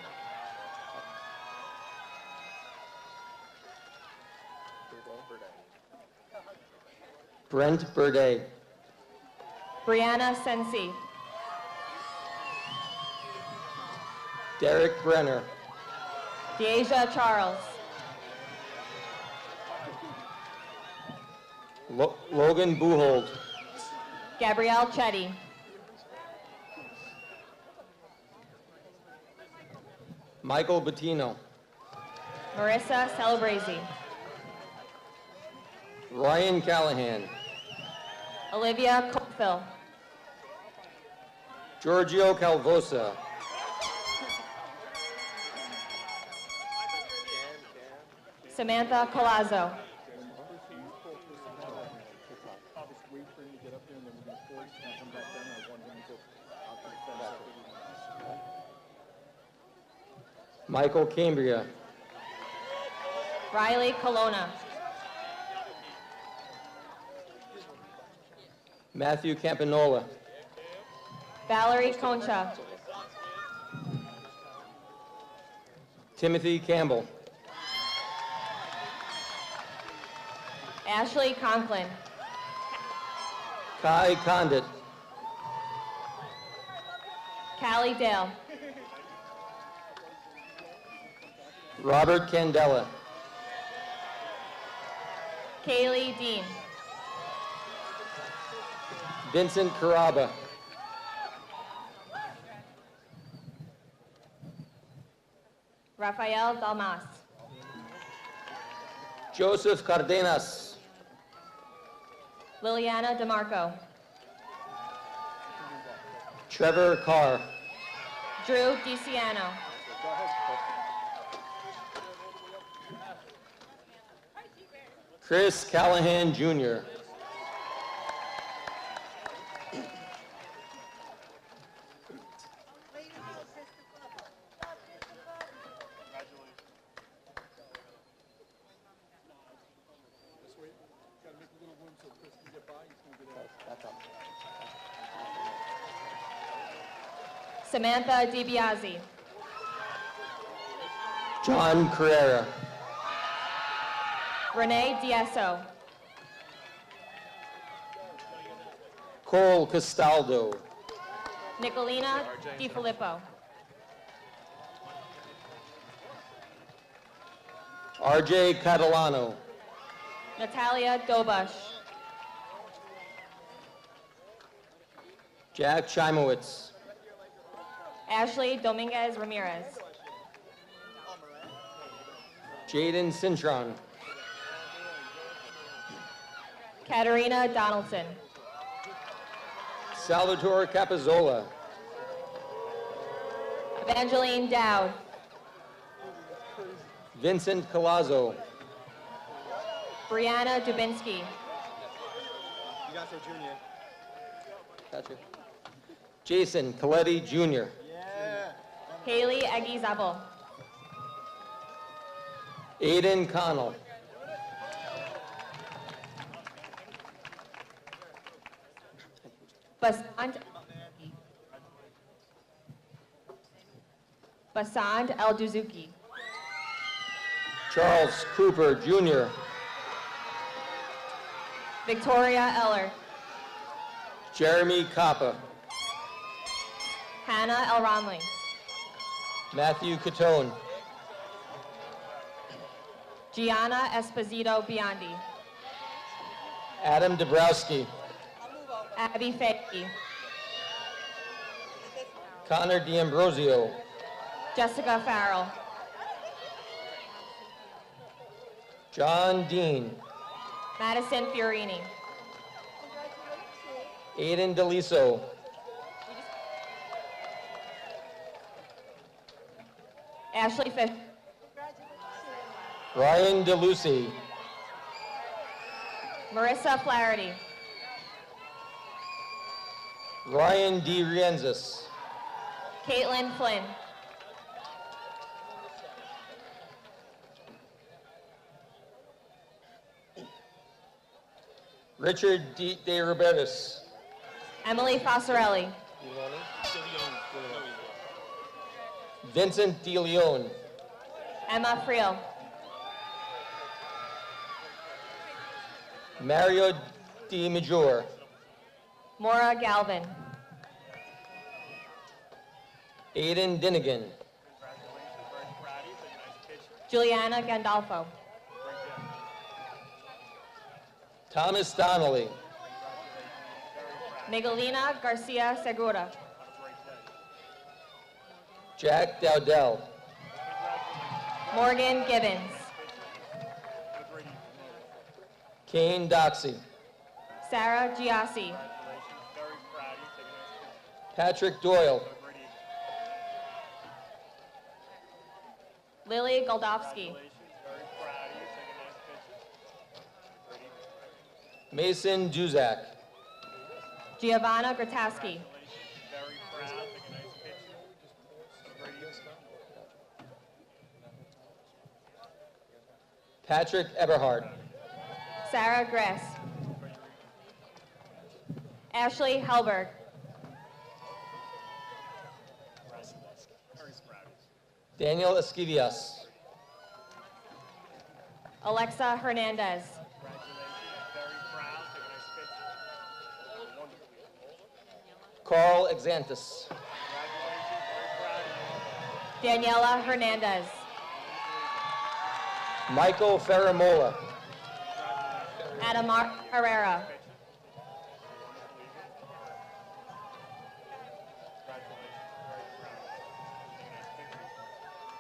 Brent Burdey. Brianna Sensi. Derek Brenner. Deasia Charles. Logan Buhold. Gabrielle Chetty. Michael Bettino. Marissa Celebrezzi. Ryan Callahan. Olivia Cofill. Giorgio Calvosa. Samantha Colazzo. Michael Cambria. Riley Colonna. Matthew Campanola. Valerie Concha. Timothy Campbell. Ashley Conklin. Kai Condit. Callie Dale. Robert Candela. Kaylee Dean. Vincent Caraba. Rafael Dalmas. Joseph Cardenas. Liliana DeMarco. Trevor Carr. Drew DiCiano. Chris Callahan Jr. Samantha DiBiase. John Carrera. Renee Dieso. Cole Castaldo. Nicolina DiFilippo. RJ Catalano. Natalia Dobush. Jack Chimowitz. Ashley Dominguez Ramirez. Jaden Cintron. Katerina Donaldson. Salvatore Capizola. Evangeline Dowd. Vincent Colazzo. Brianna Dubinsky. Gotcha. Jason Coletti Jr. Haley Aguizabal. Aiden Connell. Basant El-Duzuki. Charles Cooper, Jr. Victoria Eller. Jeremy Coppa. Hannah El-Romley. Matthew Catone. Gianna Esposito Biondi. Adam Dabrowski. Abby Fakey. Connor D'Ambrosio. Jessica Farrell. John Dean. Madison Fiorini. Aiden DeLiso. Ashley Fish. Ryan DeLucy. Marissa Flaherty. Ryan D. Rienzis. Caitlin Flynn. Richard De Robertis. Emily Fossarelli. Vincent De Leon. Emma Friel. Mario De Major. Maura Galvin. Aiden Dinnigan. Juliana Gandolfo. Thomas Donnelly. Miguelina Garcia Segura. Jack Dowdell. Morgan Gibbons. Kane Doxey. Sarah Giassi. Patrick Doyle. Lily Goldovsky. Mason Juzak. Giovanna Grataski. Patrick Eberhardt. Sarah Gress. Ashley Helberg. Daniel Esquivias. Alexa Hernandez. Carl Exantis. Daniela Hernandez. Michael Ferramola. Adamar Herrera.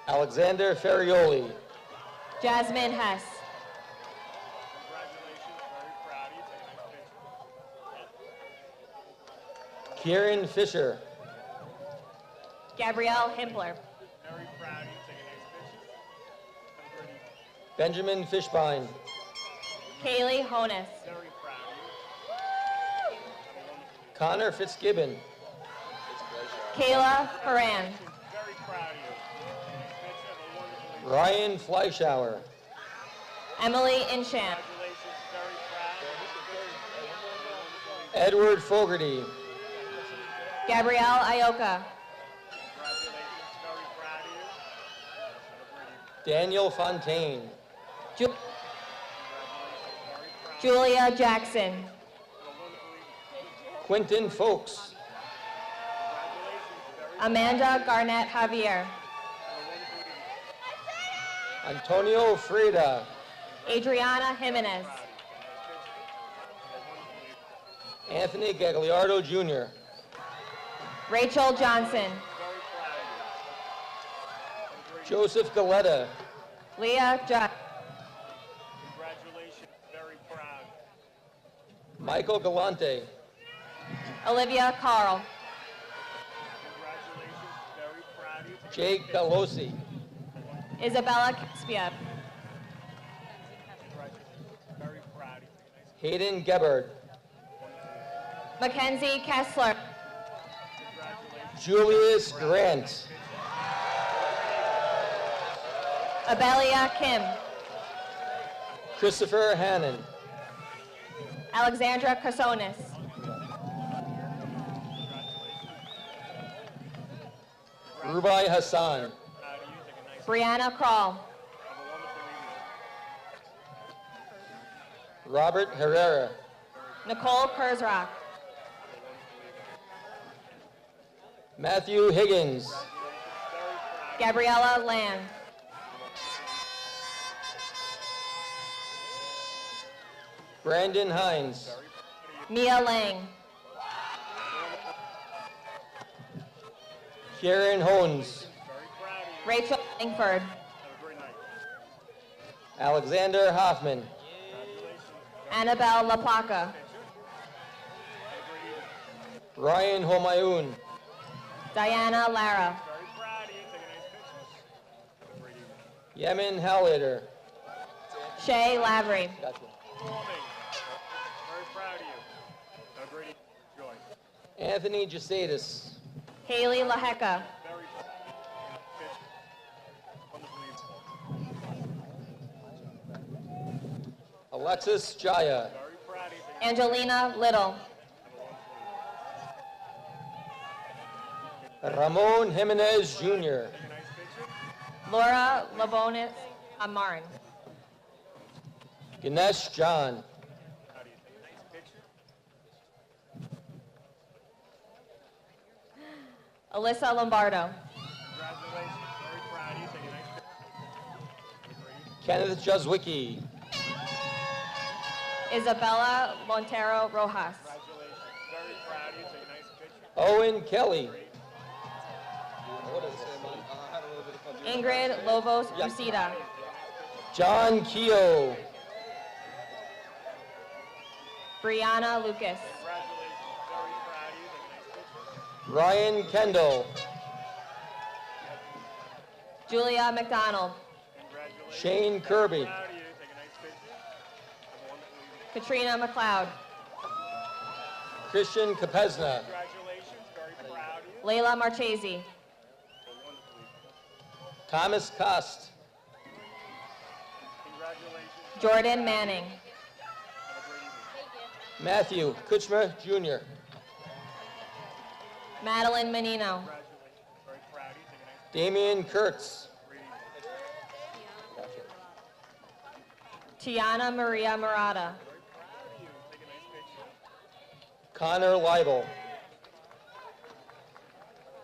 Alexander Ferrioli. Jasmine Hess. Kieran Fisher. Gabrielle Himpler. Benjamin Fishbein. Kaylee Honus. Connor Fitzgibbon. Kayla Horan. Ryan Fleischauer. Emily Inchant. Edward Fogarty. Gabrielle Ioka. Daniel Fontaine. Julia Jackson. Quentin Folks. Amanda Garnett Javier. Antonio Frida. Adriana Jimenez. Anthony Gagliardo Jr. Rachel Johnson. Joseph Galetta. Leah Judd. Michael Galante. Olivia Carl. Jake Galosi. Isabella Caspia. Hayden Gebhard. Mackenzie Kessler. Julius Grant. Abelia Kim. Christopher Hannon. Alexandra Casonis. Rubai Hassan. Brianna Kroll. Robert Herrera. Nicole Kurzrock. Matthew Higgins. Gabriella Land. Brandon Hines. Mia Lang. Karen Hones. Rachel Langford. Alexander Hoffman. Annabelle LaPlaca. Ryan Homayun. Diana Lara. Yemen Hallader. Shay Lavery. Anthony Jasadis. Haley LaHecca. Alexis Jaya. Angelina Little. Ramon Jimenez Jr. Laura Lavonis Amarin. Ganesh John. Alyssa Lombardo. Kenneth Juzwicki. Isabella Montero Rojas. Owen Kelly. Ingrid Lobos Lucida. John Keogh. Brianna Lucas. Ryan Kendall. Julia McDonald. Shane Kirby. Katrina McLeod. Christian Kapesna. Layla Marchese. Thomas Kost. Jordan Manning. Matthew Kuchma Jr. Madeline Menino. Damian Kurtz. Tiana Maria Murata. Connor Leibel.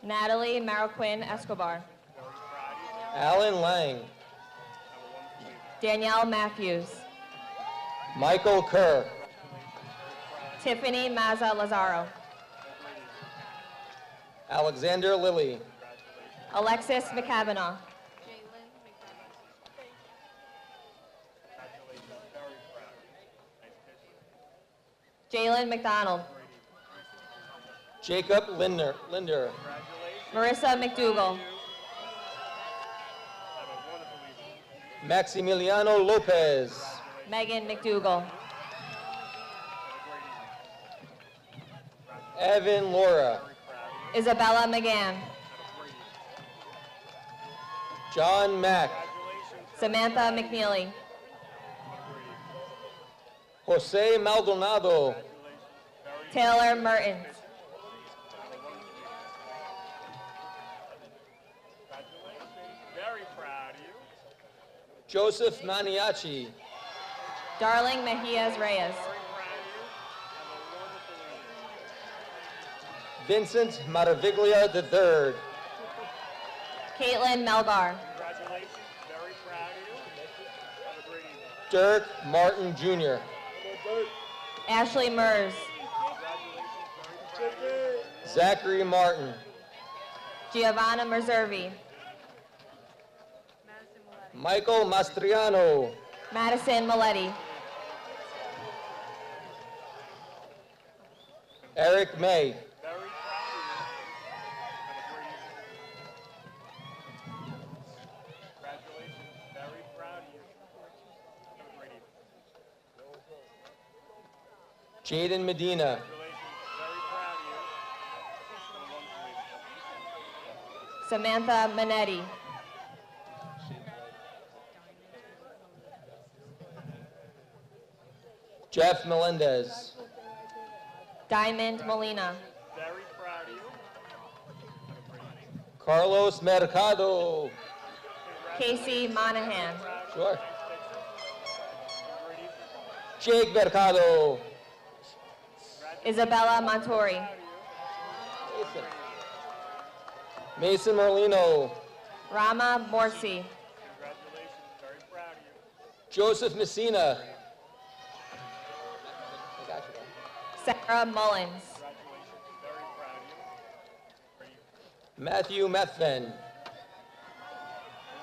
Natalie Marroquin Escobar. Alan Lang. Danielle Matthews. Michael Kerr. Tiffany Maza Lazaro. Alexander Lilly. Alexis McCavanagh. Jalen McDonald. Jacob Linder. Marissa McDougall. Maximiliano Lopez. Megan McDougall. Evan Laura. Isabella McGann. John Mack. Samantha McNeely. Jose Maldonado. Taylor Mertens. Joseph Maniaci. Darling Mejias Reyes. Vincent Maraviglia III. Caitlin Melgar. Dirk Martin Jr. Ashley Mers. Zachary Martin. Giovanna Merzervi. Michael Mastriano. Madison Maletti. Eric May. Jaden Medina. Samantha Manetti. Jeff Melendez. Diamond Molina. Very proud of you. Carlos Mercado. Casey Monahan. Sure. Jake Mercado. Isabella Montori. Mason Merlino. Rama Morsi. Congratulations. Very proud of you. Joseph Messina. Sarah Mullins. Congratulations. Very proud of you. Matthew Methven.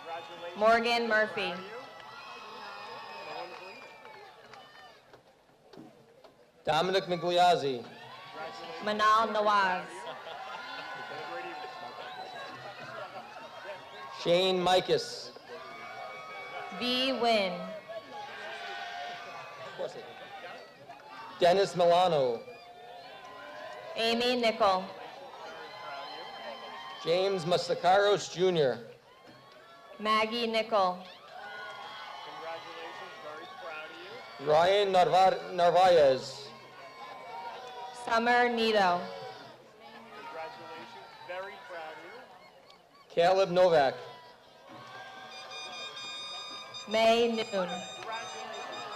Congratulations. Morgan Murphy. Dominic Migliazzi. Manal Nawaz. Shane Mikas. V. Wynn. Dennis Milano. Amy Nickel. James Mastakaros Jr. Maggie Nickel. Congratulations. Very proud of you. Ryan Narvaez. Summer Nito. Congratulations. Very proud of you. Caleb Novak. May Noon. Congratulations.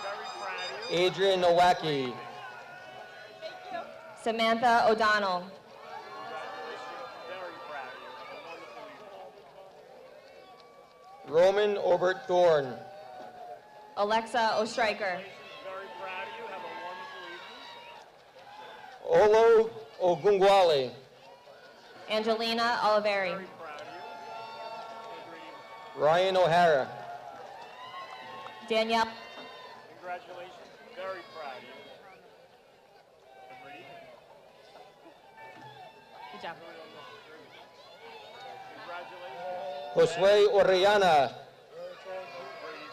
Very proud of you. Adrian Nowacki. Samantha O'Donnell. Congratulations. Very proud of you. Have a wonderful evening. Roman Obert Thorne. Alexa O'Striker. Very proud of you. Have a wonderful evening. Olo Ogungwale. Angelina Oliveri. Very proud of you. Have a great evening. Ryan O'Hara. Danielle. Congratulations. Very proud of you. Have a great evening. Good job. Congratulations. Josue Orellana.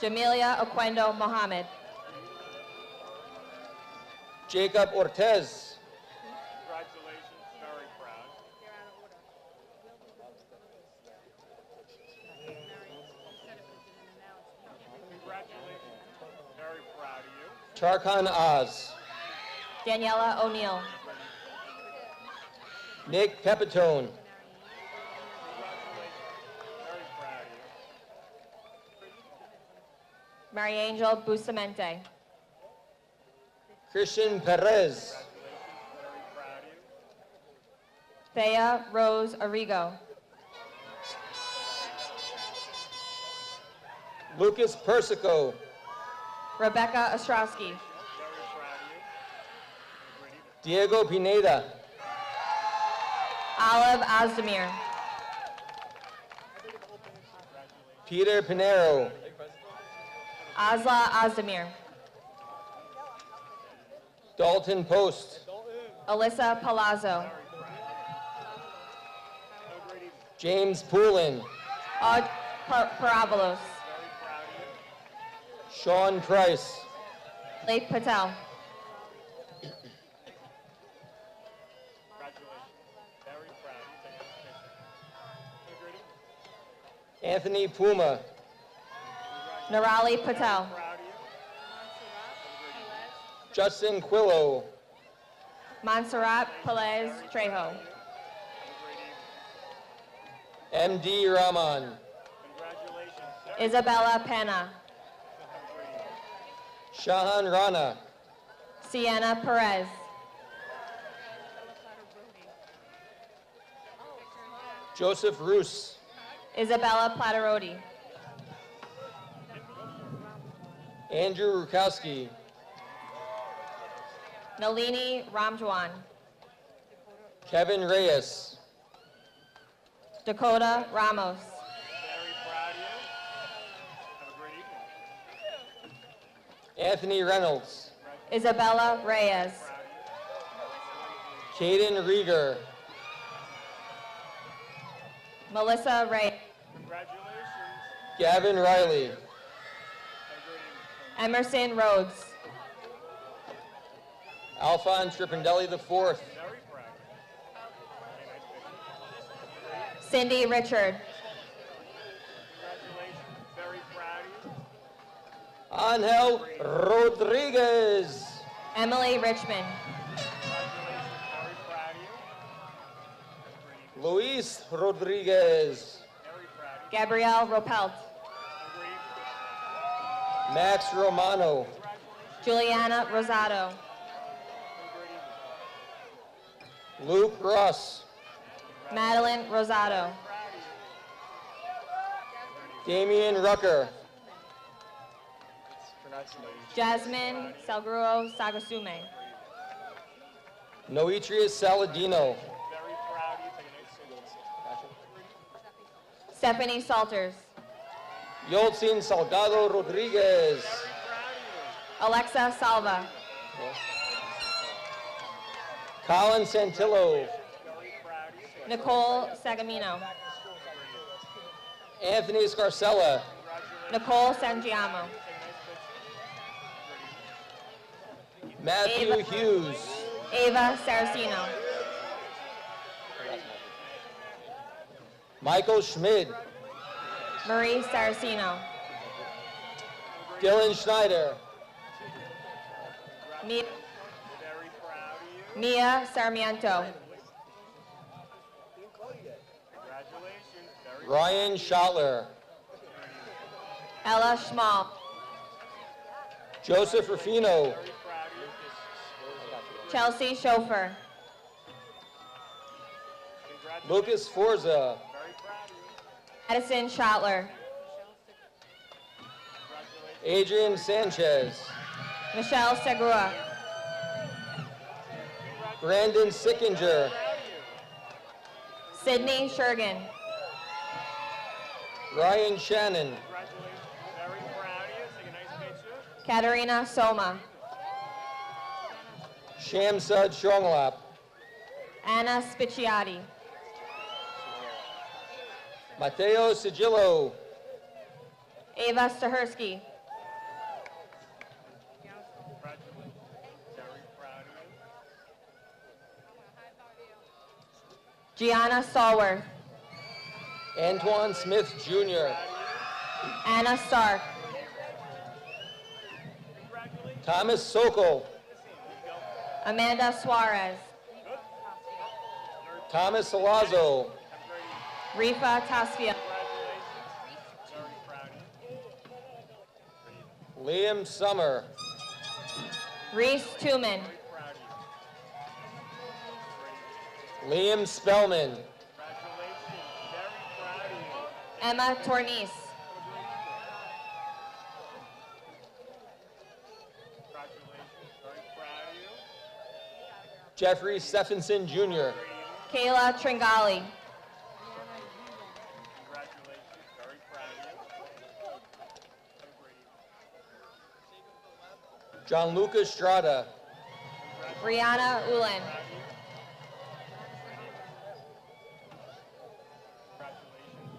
Jamelia Oquendo Mohammed. Jacob Ortez. Congratulations. Very proud. Congratulations. Very proud of you. Charkan Oz. Daniela O'Neill. Nick Pepitone. Very proud of you. Mary Angel Bustamante. Christian Perez. Very proud of you. Thea Rose Arrigo. Lucas Persico. Rebecca Ostrowski. Very proud of you. Have a great evening. Diego Pineda. Olive Ozdemir. Peter Pinero. Asla Ozdemir. Dalton Post. Alyssa Palazzo. James Poulin. Aud Parabolos. Sean Price. Lake Patel. Congratulations. Very proud of you. Take a picture. Have a great evening. Anthony Puma. Nirali Patel. Proud of you. Justin Quillo. Montserrat Pelez Trejo. MD Rahman. Congratulations. Isabella Pena. Shahan Rana. Sienna Perez. Joseph Roos. Isabella Platarodi. Andrew Rukowski. Nalini Ramjwan. Kevin Reyes. Dakota Ramos. Very proud of you. Have a great evening. Anthony Reynolds. Isabella Reyes. Caden Rieger. Melissa Ray. Congratulations. Gavin Riley. Have a great evening. Emerson Rhodes. Alphonse Tripindelli IV. Very proud. Cindy Richard. Congratulations. Very proud of you. Angel Rodriguez. Emily Richmond. Very proud of you. Luis Rodriguez. Very proud of Gabrielle Ropelt. Max Romano. Juliana Rosado. Luke Russ. Madeline Rosado. Damian Rucker. Jasmine Salguro Sagasume. Noetrius Saladino. Very proud of you. Take a nice single. Stephanie Salters. Yoltsin Salgado Rodriguez. Alexa Salva. Colin Santillo. Nicole Sagamino. Anthony Scarcella. Nicole Sangiamo. Matthew Hughes. Ava Saraceno. Michael Schmid. Marie Saraceno. Dylan Schneider. Mia Sarmiento. Ryan Schottler. Ella Schmal. Joseph Rufino. Chelsea Schofer. Lucas Forza. Edison Schottler. Adrian Sanchez. Michelle Segura. Brandon Sickinger. Sydney Shergan. Ryan Shannon. Very proud of you. Take a nice picture. Katerina Soma. Shamsud Shonglap. Anna Spicciati. Mateo Sigillo. Ava Stahersky. Gianna Stallworth. Antoine Smith Jr. Anna Stark. Thomas Sokol. Amanda Suarez. Thomas Salazo. Rifa Tasfia. Liam Summer. Reese Tuman. Liam Spellman. Emma Tornice. Jeffrey Stephenson Jr. Kayla Tringali. Gianluca Strada. Rihanna Ulen.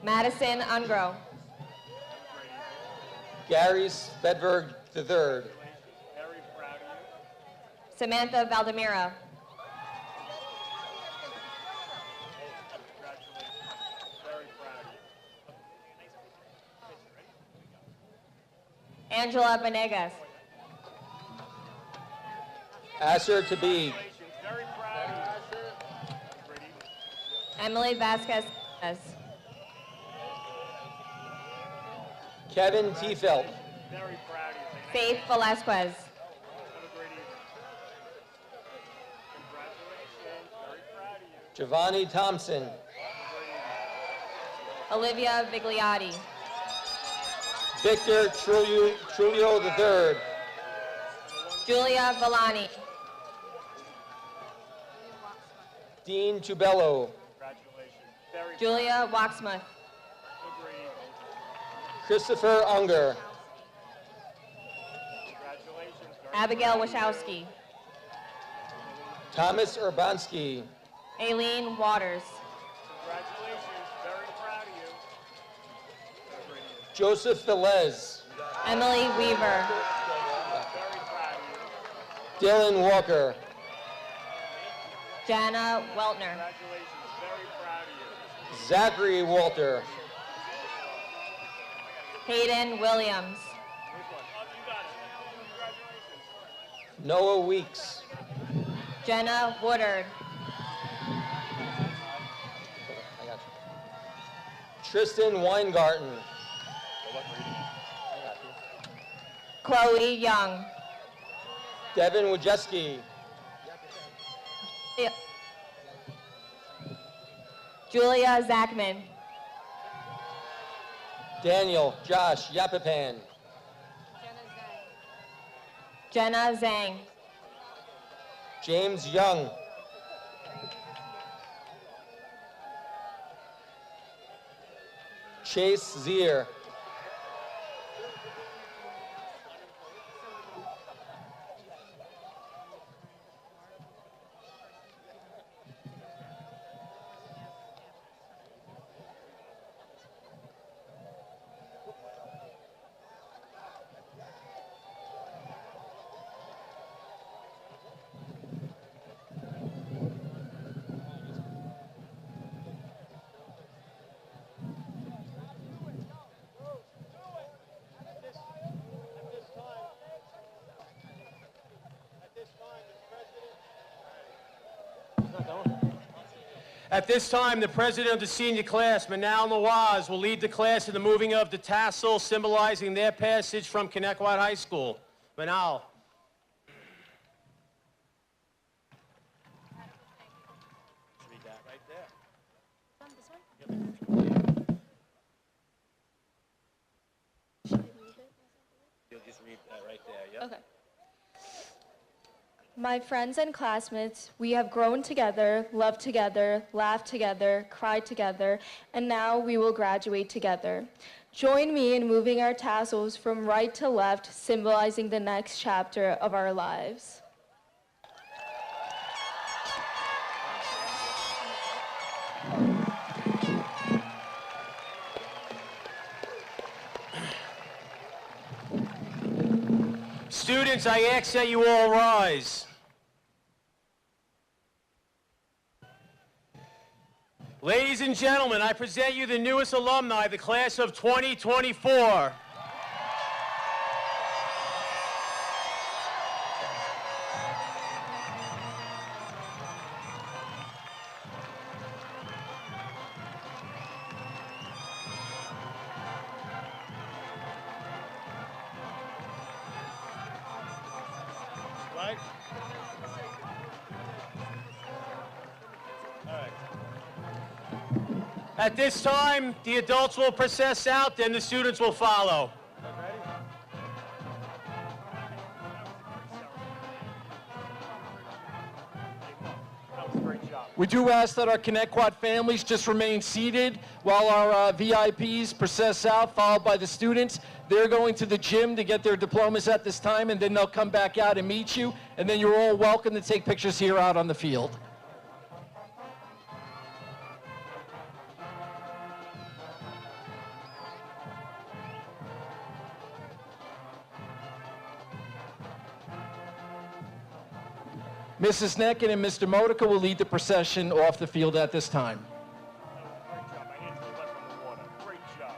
Madison Ungro. Gary Svedberg III. Samantha Valdemira. Angela Venegas. Asher Tabib. Emily Vasquez. Kevin Tiefelt. Faith Velasquez. Giovanni Thompson. Olivia Vigliotti. Victor Trulio III. Julia Villani. Dean Tubello. Julia Waxmuth. Christopher Unger. Abigail Wachowski. Thomas Urbanski. Aileen Waters. Joseph Velez. Emily Weaver. Dylan Walker. Jana Weltner. Zachary Walter. Hayden Williams. Noah Weeks. Jenna Woodard. I got you. Tristan Weingarten. Chloe Young. Devin Wojcicki. Julia Zachman. Daniel Josh Yapapan. Jenna Zhang. James Young. Chase Zier. At this time, the president of the senior class, Manal Nawaz, will lead the class in the moving of the tassel symbolizing their passage from Connetquot High School. Manal. Read that right there. You'll just read that right there, yep. Okay. My friends and classmates, we have grown together, loved together, laughed together, cried together, and now we will graduate together. Join me in moving our tassels from right to left, symbolizing the next chapter of our lives. Students, I ask that you all rise. Ladies and gentlemen, I present you the newest alumni, the class of 2024. Right? All right. At this time, the adults will process out, then the students will follow. That was a great job. We do ask that our Connetquot families just remain seated while our VIPs process out, followed by the students. They're going to the gym to get their diplomas at this time, and then they'll come back out and meet you, and then you're all welcome to take pictures here out on the field. Mrs. Necken and Mr. Modica will lead the procession off the field at this time. Great job. My hands were left on the water. Great job.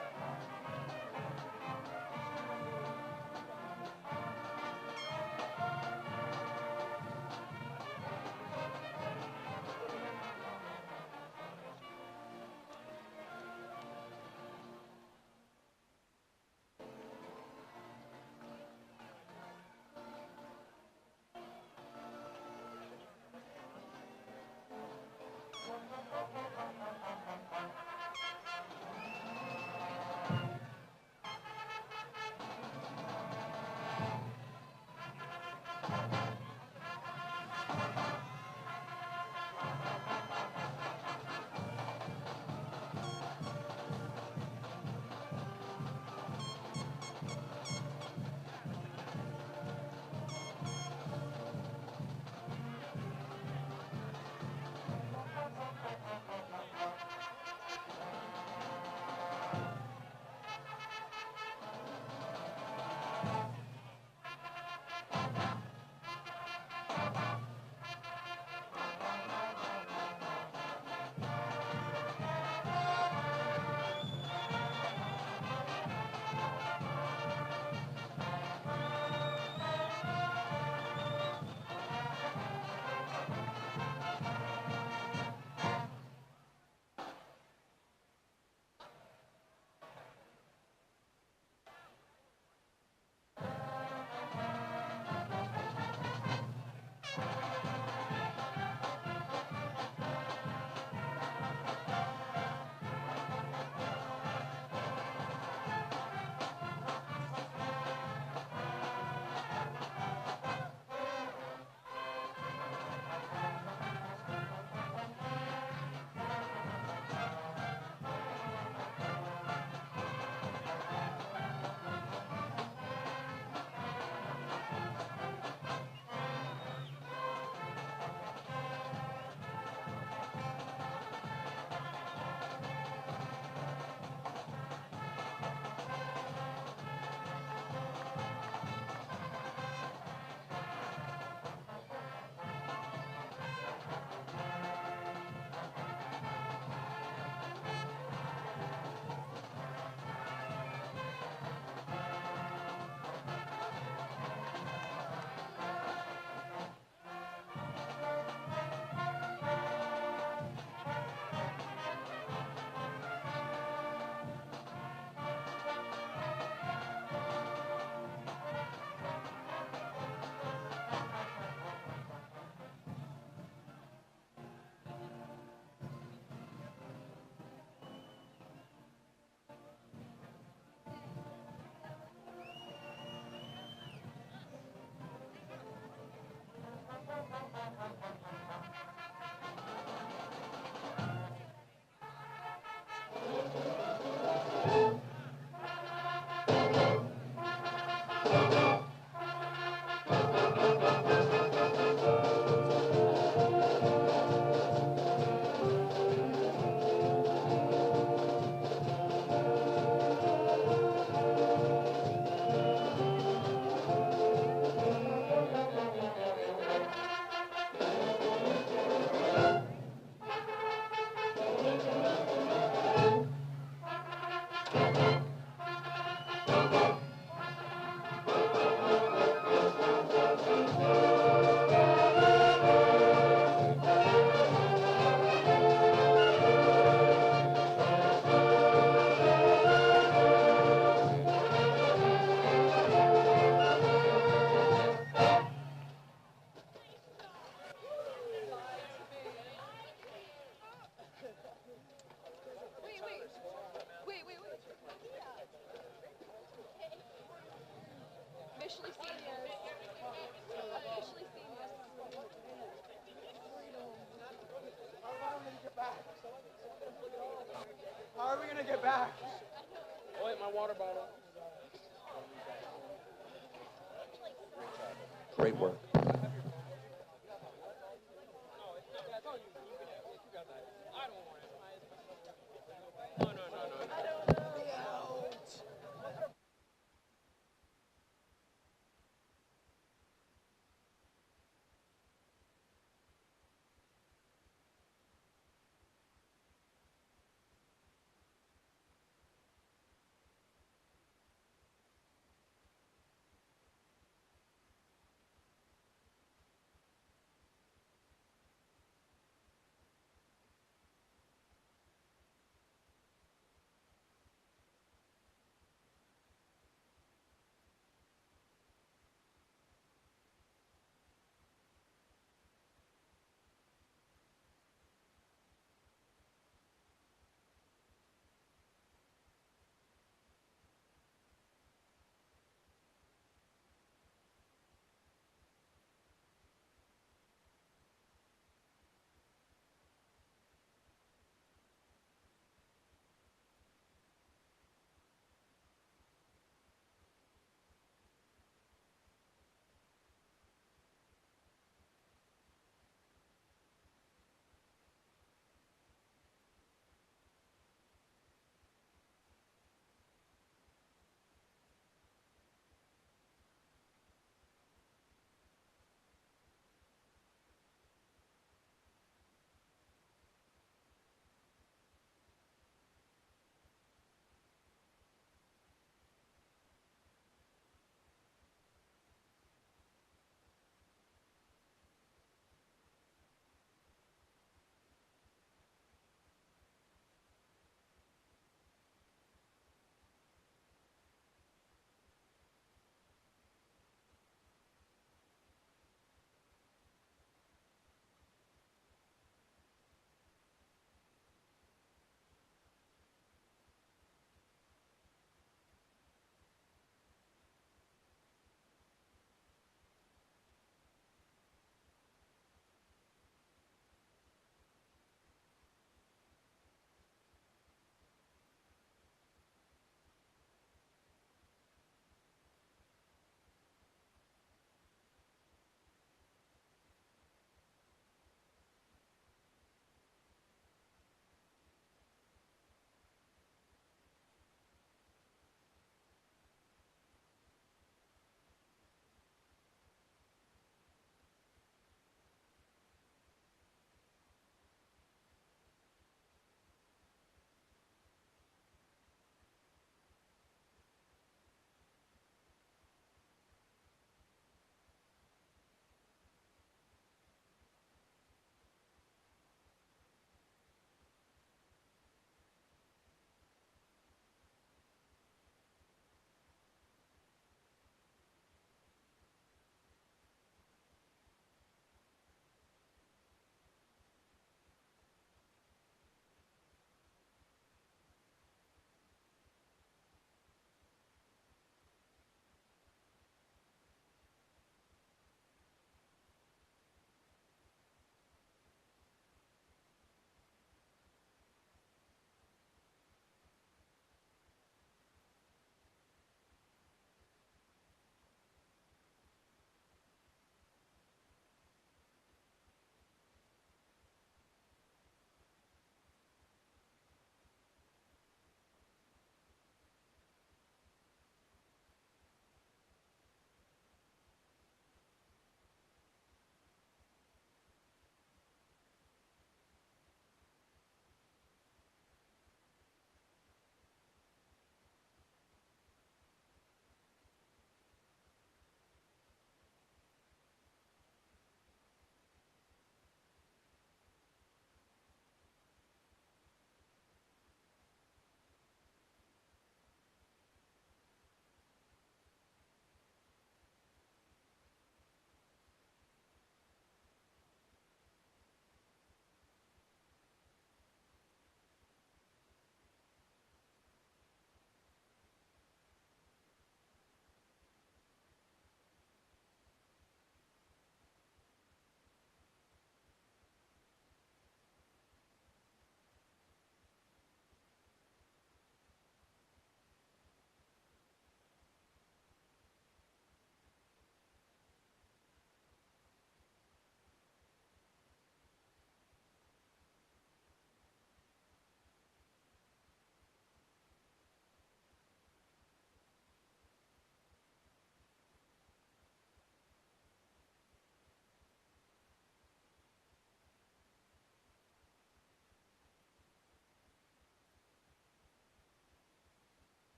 How are we going to get back? Oh, wait, my water bottle. Great work.